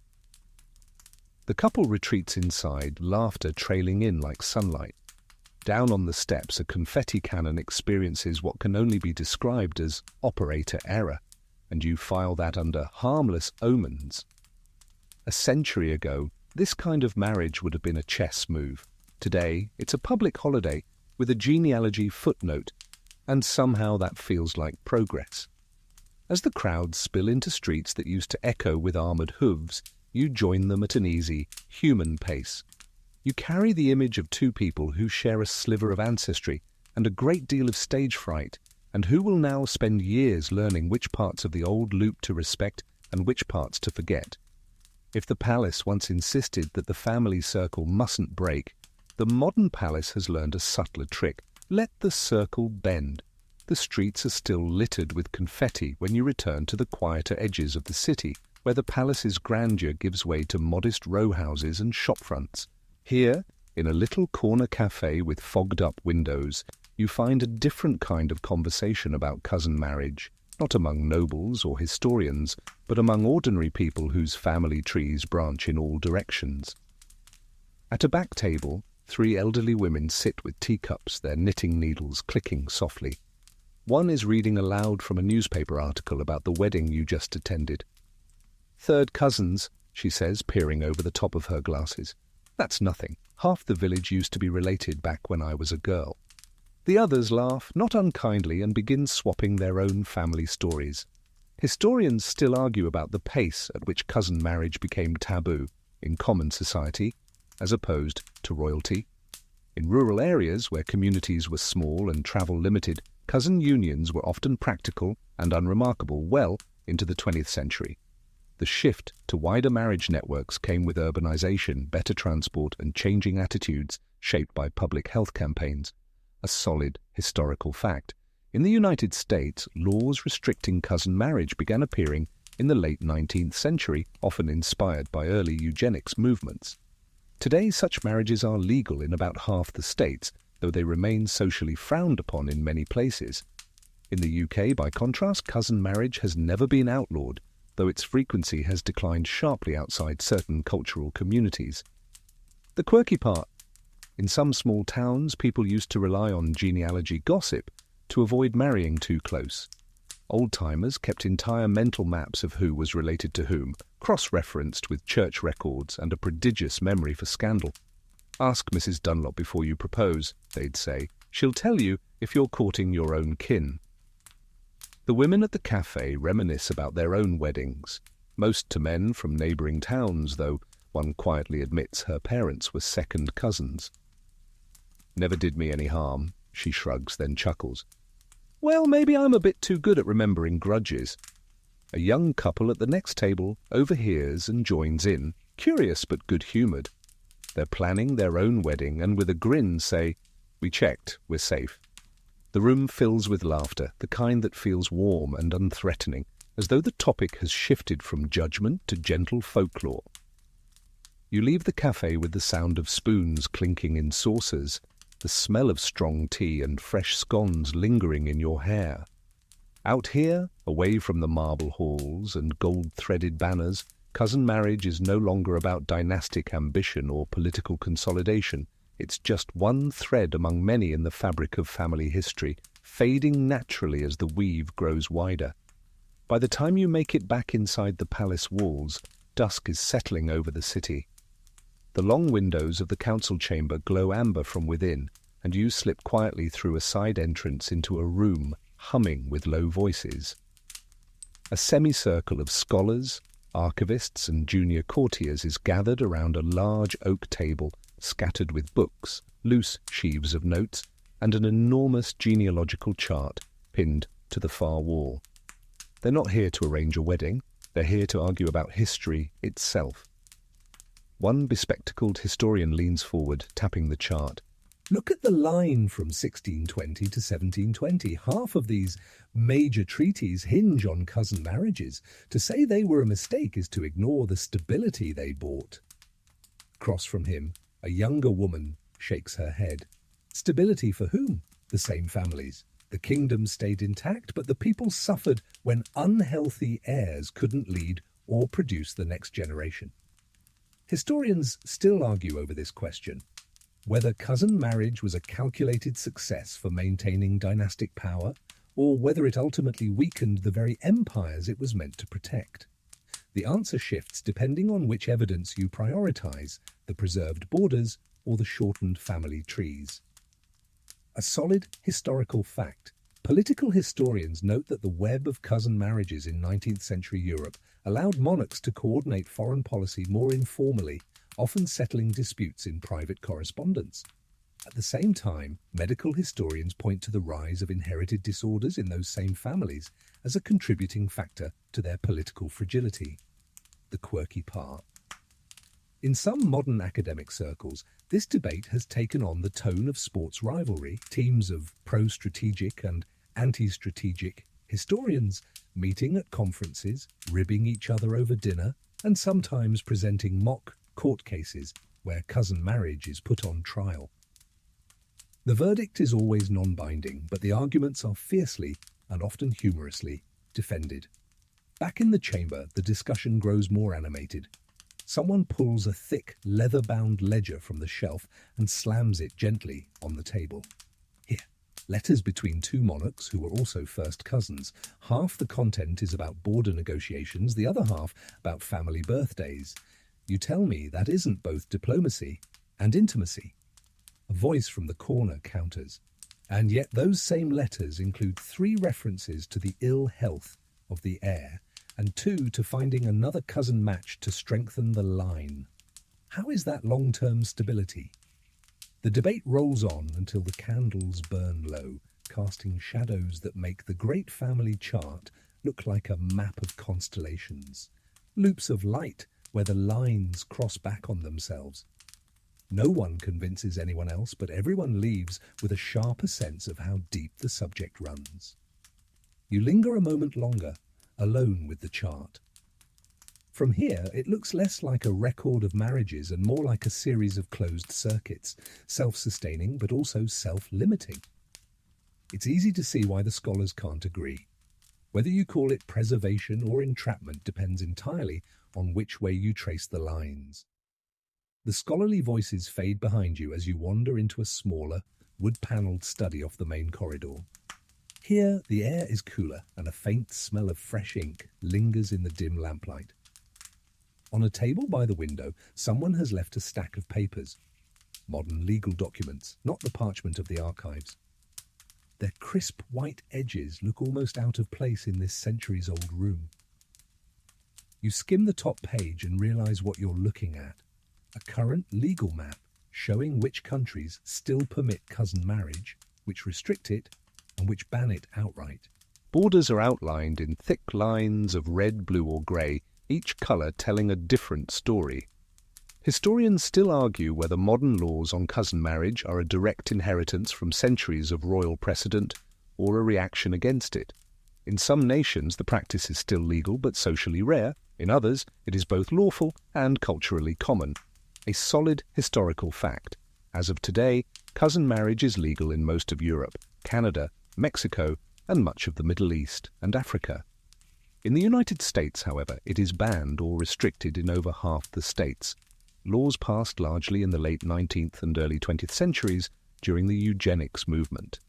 The couple retreats inside, laughter trailing in like sunlight. Down on the steps, a confetti cannon experiences what can only be described as operator error, and you file that under harmless omens. A century ago, this kind of marriage would have been a chess move. Today, it's a public holiday with a genealogy footnote, and somehow that feels like progress. As the crowds spill into streets that used to echo with armoured hooves, you join them at an easy, human pace. You carry the image of two people who share a sliver of ancestry and a great deal of stage fright, and who will now spend years learning which parts of the old loop to respect and which parts to forget. If the palace once insisted that the family circle mustn't break, the modern palace has learned a subtler trick. Let the circle bend. The streets are still littered with confetti when you return to the quieter edges of the city, where the palace's grandeur gives way to modest row houses and shop fronts. Here, in a little corner cafe with fogged-up windows, you find a different kind of conversation about cousin marriage, not among nobles or historians, but among ordinary people whose family trees branch in all directions. At a back table, 3 elderly women sit with teacups, their knitting needles clicking softly. One is reading aloud from a newspaper article about the wedding you just attended. "Third cousins," she says, peering over the top of her glasses. "That's nothing. Half the village used to be related back when I was a girl." The others laugh, not unkindly, and begin swapping their own family stories. Historians still argue about the pace at which cousin marriage became taboo in common society, as opposed to royalty. In rural areas where communities were small and travel limited, cousin unions were often practical and unremarkable well into the 20th century. The shift to wider marriage networks came with urbanization, better transport, and changing attitudes shaped by public health campaigns. A solid historical fact. In the United States, laws restricting cousin marriage began appearing in the late 19th century, often inspired by early eugenics movements. Today, such marriages are legal in about half the states, though they remain socially frowned upon in many places. In the UK, by contrast, cousin marriage has never been outlawed, though its frequency has declined sharply outside certain cultural communities. The quirky part. In some small towns, people used to rely on genealogy gossip to avoid marrying too close. Old-timers kept entire mental maps of who was related to whom, cross-referenced with church records and a prodigious memory for scandal. "Ask Mrs. Dunlop before you propose," they'd say. "She'll tell you if you're courting your own kin." The women at the cafe reminisce about their own weddings, most to men from neighbouring towns, though one quietly admits her parents were second cousins. "Never did me any harm," she shrugs, then chuckles. "Well, maybe I'm a bit too good at remembering grudges." A young couple at the next table overhears and joins in, curious but good-humoured. They're planning their own wedding and with a grin say, "We checked, we're safe." The room fills with laughter, the kind that feels warm and unthreatening, as though the topic has shifted from judgment to gentle folklore. You leave the cafe with the sound of spoons clinking in saucers, the smell of strong tea and fresh scones lingering in your hair. Out here, away from the marble halls and gold-threaded banners, cousin marriage is no longer about dynastic ambition or political consolidation. It's just one thread among many in the fabric of family history, fading naturally as the weave grows wider. By the time you make it back inside the palace walls, dusk is settling over the city. The long windows of the council chamber glow amber from within, and you slip quietly through a side entrance into a room humming with low voices. A semicircle of scholars, archivists, and junior courtiers is gathered around a large oak table scattered with books, loose sheaves of notes, and an enormous genealogical chart pinned to the far wall. They're not here to arrange a wedding, they're here to argue about history itself. One bespectacled historian leans forward, tapping the chart. Look at the line from 1620 to 1720. Half of these major treaties hinge on cousin marriages. To say they were a mistake is to ignore the stability they brought. Across from him, a younger woman shakes her head. Stability for whom? The same families. The kingdom stayed intact, but the people suffered when unhealthy heirs couldn't lead or produce the next generation. Historians still argue over this question, whether cousin marriage was a calculated success for maintaining dynastic power, or whether it ultimately weakened the very empires it was meant to protect. The answer shifts depending on which evidence you prioritize, the preserved borders or the shortened family trees. A solid historical fact. Political historians note that the web of cousin marriages in 19th century Europe allowed monarchs to coordinate foreign policy more informally, often settling disputes in private correspondence. At the same time, medical historians point to the rise of inherited disorders in those same families as a contributing factor to their political fragility. The quirky part. In some modern academic circles, this debate has taken on the tone of sports rivalry, teams of pro-strategic and anti-strategic historians meeting at conferences, ribbing each other over dinner, and sometimes presenting mock court cases where cousin marriage is put on trial. The verdict is always non-binding, but the arguments are fiercely and often humorously defended. Back in the chamber, the discussion grows more animated. Someone pulls a thick, leather-bound ledger from the shelf and slams it gently on the table. Here, letters between two monarchs who were also first cousins. Half the content is about border negotiations, the other half about family birthdays. You tell me that isn't both diplomacy and intimacy. A voice from the corner counters. And yet those same letters include 3 references to the ill health of the heir, and 2 to finding another cousin match to strengthen the line. How is that long-term stability? The debate rolls on until the candles burn low, casting shadows that make the great family chart look like a map of constellations. Loops of light where the lines cross back on themselves. No one convinces anyone else, but everyone leaves with a sharper sense of how deep the subject runs. You linger a moment longer, alone with the chart. From here, it looks less like a record of marriages and more like a series of closed circuits, self-sustaining but also self-limiting. It's easy to see why the scholars can't agree. Whether you call it preservation or entrapment depends entirely on which way you trace the lines. The scholarly voices fade behind you as you wander into a smaller, wood-panelled study off the main corridor. Here, the air is cooler and a faint smell of fresh ink lingers in the dim lamplight. On a table by the window, someone has left a stack of papers. Modern legal documents, not the parchment of the archives. Their crisp white edges look almost out of place in this centuries-old room. You skim the top page and realize what you're looking at. A current legal map showing which countries still permit cousin marriage, which restrict it, and which ban it outright. Borders are outlined in thick lines of red, blue or grey, each colour telling a different story. Historians still argue whether modern laws on cousin marriage are a direct inheritance from centuries of royal precedent or a reaction against it. In some nations, the practice is still legal but socially rare. In others, it is both lawful and culturally common. A solid historical fact. As of today, cousin marriage is legal in most of Europe, Canada, Mexico, and much of the Middle East and Africa. In the United States, however, it is banned or restricted in over half the states. Laws passed largely in the late 19th and early 20th centuries during the eugenics movement.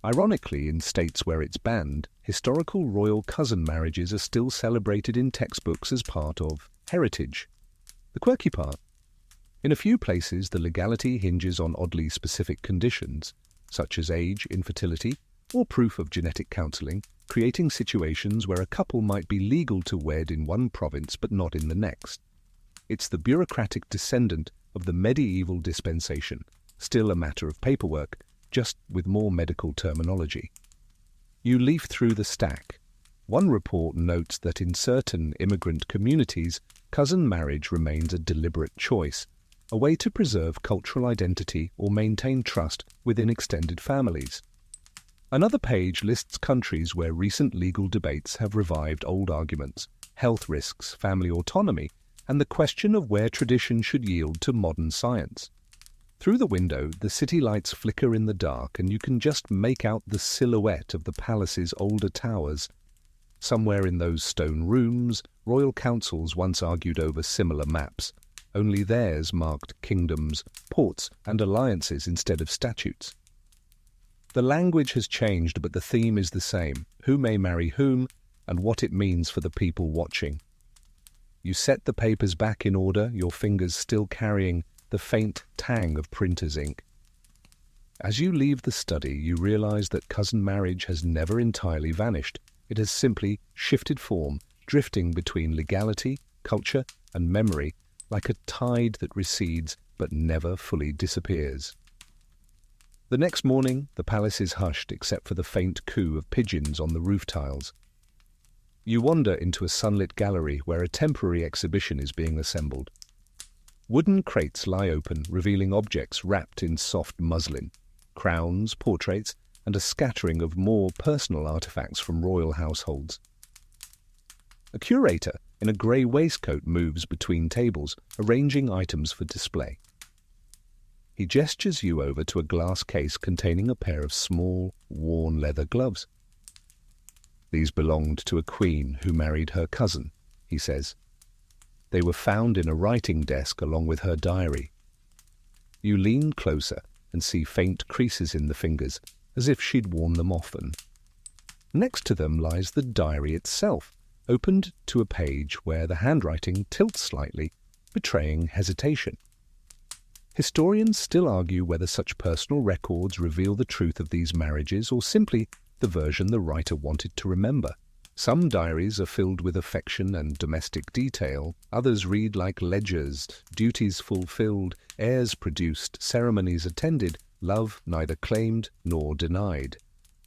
Ironically, in states where it's banned, historical royal cousin marriages are still celebrated in textbooks as part of heritage. The quirky part: in a few places, the legality hinges on oddly specific conditions, such as age, infertility, or proof of genetic counselling, creating situations where a couple might be legal to wed in one province but not in the next. It's the bureaucratic descendant of the medieval dispensation, still a matter of paperwork, just with more medical terminology. You leaf through the stack. One report notes that in certain immigrant communities, cousin marriage remains a deliberate choice, a way to preserve cultural identity or maintain trust within extended families. Another page lists countries where recent legal debates have revived old arguments, health risks, family autonomy, and the question of where tradition should yield to modern science. Through the window, the city lights flicker in the dark, and you can just make out the silhouette of the palace's older towers. Somewhere in those stone rooms, royal councils once argued over similar maps, only theirs marked kingdoms, ports, and alliances instead of statutes. The language has changed, but the theme is the same: who may marry whom, and what it means for the people watching. You set the papers back in order, your fingers still carrying the faint tang of printer's ink. As you leave the study, you realize that cousin marriage has never entirely vanished. It has simply shifted form, drifting between legality, culture, and memory, like a tide that recedes but never fully disappears. The next morning, the palace is hushed except for the faint coo of pigeons on the roof tiles. You wander into a sunlit gallery where a temporary exhibition is being assembled. Wooden crates lie open, revealing objects wrapped in soft muslin, crowns, portraits, and a scattering of more personal artifacts from royal households. A curator in a grey waistcoat moves between tables, arranging items for display. He gestures you over to a glass case containing a pair of small, worn leather gloves. These belonged to a queen who married her cousin, he says. They were found in a writing desk along with her diary. You lean closer and see faint creases in the fingers, as if she'd worn them often. Next to them lies the diary itself, opened to a page where the handwriting tilts slightly, betraying hesitation. Historians still argue whether such personal records reveal the truth of these marriages or simply the version the writer wanted to remember. Some diaries are filled with affection and domestic detail, others read like ledgers: duties fulfilled, heirs produced, ceremonies attended, love neither claimed nor denied.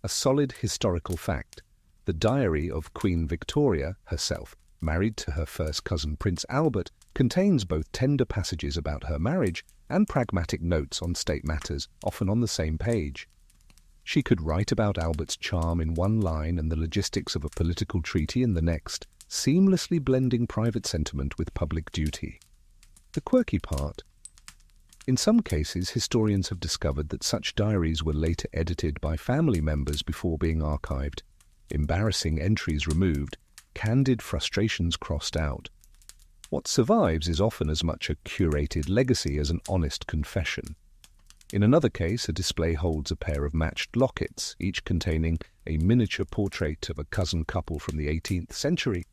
A solid historical fact. The diary of Queen Victoria herself, married to her first cousin Prince Albert, contains both tender passages about her marriage and pragmatic notes on state matters, often on the same page. She could write about Albert's charm in one line and the logistics of a political treaty in the next, seamlessly blending private sentiment with public duty. The quirky part: in some cases, historians have discovered that such diaries were later edited by family members before being archived. Embarrassing entries removed, candid frustrations crossed out. What survives is often as much a curated legacy as an honest confession. In another case, a display holds a pair of matched lockets, each containing a miniature portrait of a cousin couple from the 18th century.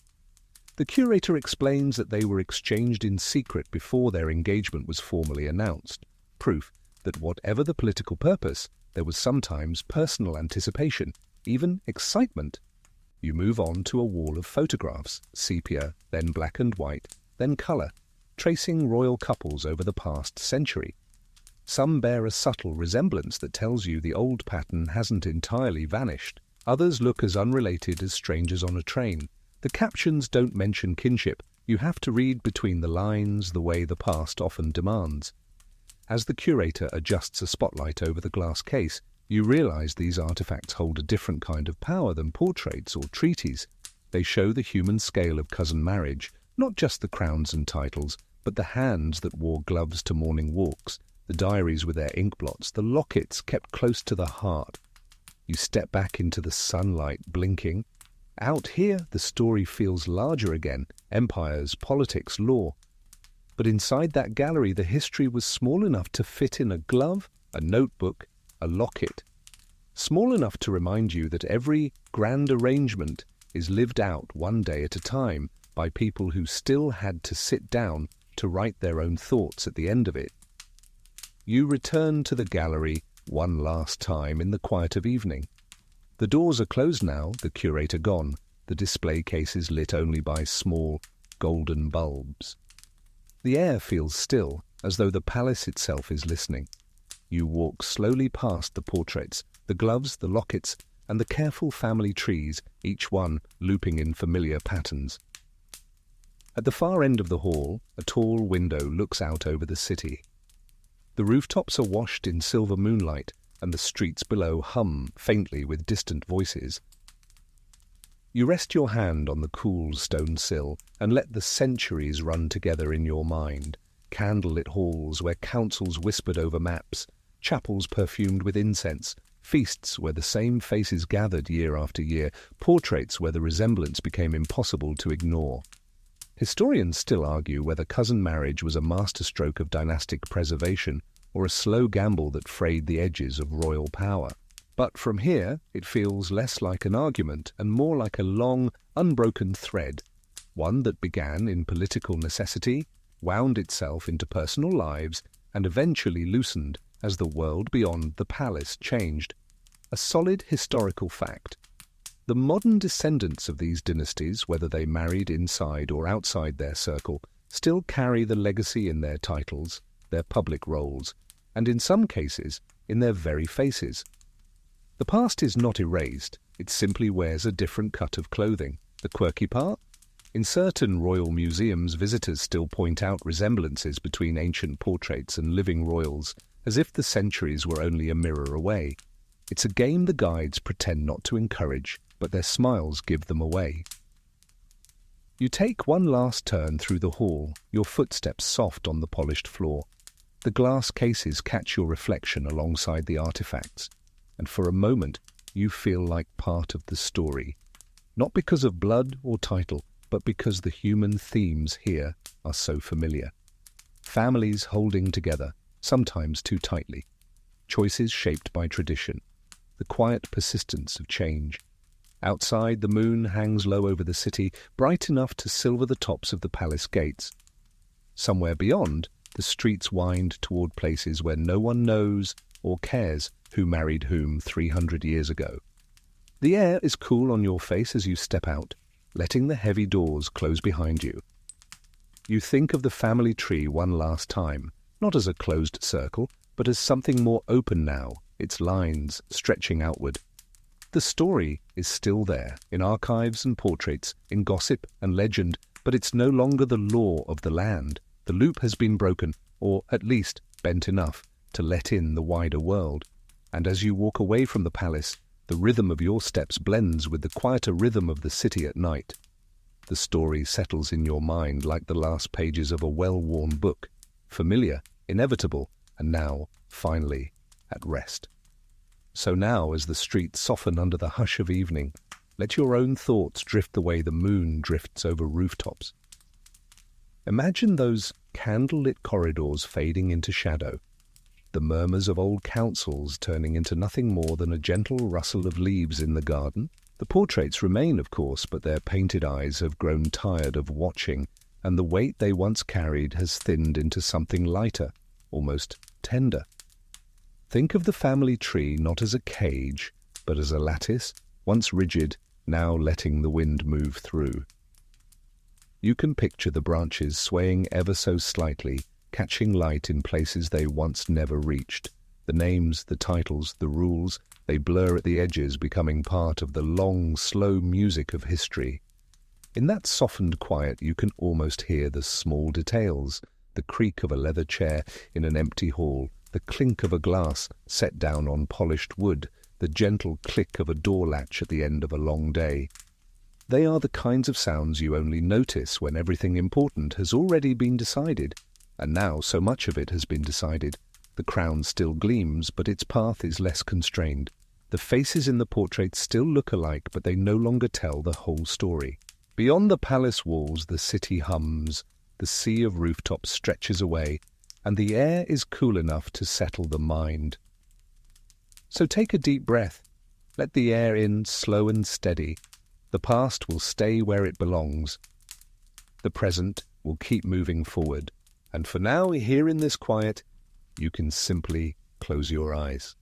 The curator explains that they were exchanged in secret before their engagement was formally announced, proof that whatever the political purpose, there was sometimes personal anticipation, even excitement. You move on to a wall of photographs, sepia, then black and white, then colour, tracing royal couples over the past century. Some bear a subtle resemblance that tells you the old pattern hasn't entirely vanished. Others look as unrelated as strangers on a train. The captions don't mention kinship. You have to read between the lines the way the past often demands. As the curator adjusts a spotlight over the glass case, you realize these artifacts hold a different kind of power than portraits or treaties. They show the human scale of cousin marriage, not just the crowns and titles, but the hands that wore gloves to morning walks, the diaries with their ink blots, the lockets kept close to the heart. You step back into the sunlight, blinking. Out here, the story feels larger again: empires, politics, law. But inside that gallery, the history was small enough to fit in a glove, a notebook, a locket. Small enough to remind you that every grand arrangement is lived out one day at a time by people who still had to sit down to write their own thoughts at the end of it. You return to the gallery one last time in the quiet of evening. The doors are closed now, the curator gone, the display cases lit only by small, golden bulbs. The air feels still, as though the palace itself is listening. You walk slowly past the portraits, the gloves, the lockets, and the careful family trees, each one looping in familiar patterns. At the far end of the hall, a tall window looks out over the city. The rooftops are washed in silver moonlight, and the streets below hum faintly with distant voices. You rest your hand on the cool stone sill and let the centuries run together in your mind. Candlelit halls where councils whispered over maps, chapels perfumed with incense, feasts where the same faces gathered year after year, portraits where the resemblance became impossible to ignore. Historians still argue whether cousin marriage was a masterstroke of dynastic preservation or a slow gamble that frayed the edges of royal power. But from here, it feels less like an argument and more like a long, unbroken thread, one that began in political necessity, wound itself into personal lives, and eventually loosened as the world beyond the palace changed. A solid historical fact. The modern descendants of these dynasties, whether they married inside or outside their circle, still carry the legacy in their titles, their public roles, and in some cases, in their very faces. The past is not erased, it simply wears a different cut of clothing. The quirky part? In certain royal museums, visitors still point out resemblances between ancient portraits and living royals, as if the centuries were only a mirror away. It's a game the guides pretend not to encourage, but their smiles give them away. You take one last turn through the hall, your footsteps soft on the polished floor. The glass cases catch your reflection alongside the artifacts, and for a moment you feel like part of the story, not because of blood or title, but because the human themes here are so familiar. Families holding together, sometimes too tightly. Choices shaped by tradition. The quiet persistence of change. Outside, the moon hangs low over the city, bright enough to silver the tops of the palace gates. Somewhere beyond, the streets wind toward places where no one knows or cares who married whom 300 years ago. The air is cool on your face as you step out, letting the heavy doors close behind you. You think of the family tree one last time, not as a closed circle, but as something more open now, its lines stretching outward. The story is still there, in archives and portraits, in gossip and legend, but it's no longer the law of the land. The loop has been broken, or at least bent enough to let in the wider world. And as you walk away from the palace, the rhythm of your steps blends with the quieter rhythm of the city at night. The story settles in your mind like the last pages of a well-worn book, familiar, inevitable, and now, finally, at rest. So now, as the streets soften under the hush of evening, let your own thoughts drift the way the moon drifts over rooftops. Imagine those candle-lit corridors fading into shadow, the murmurs of old councils turning into nothing more than a gentle rustle of leaves in the garden. The portraits remain, of course, but their painted eyes have grown tired of watching, and the weight they once carried has thinned into something lighter, almost tender. Think of the family tree not as a cage, but as a lattice, once rigid, now letting the wind move through. You can picture the branches swaying ever so slightly, catching light in places they once never reached. The names, the titles, the rules, they blur at the edges, becoming part of the long, slow music of history. In that softened quiet you can almost hear the small details, the creak of a leather chair in an empty hall, the clink of a glass set down on polished wood, the gentle click of a door latch at the end of a long day. They are the kinds of sounds you only notice when everything important has already been decided. And now so much of it has been decided. The crown still gleams, but its path is less constrained. The faces in the portraits still look alike, but they no longer tell the whole story. Beyond the palace walls, the city hums, the sea of rooftops stretches away, and the air is cool enough to settle the mind. So take a deep breath. Let the air in slow and steady. The past will stay where it belongs. The present will keep moving forward. And for now, here in this quiet, you can simply close your eyes.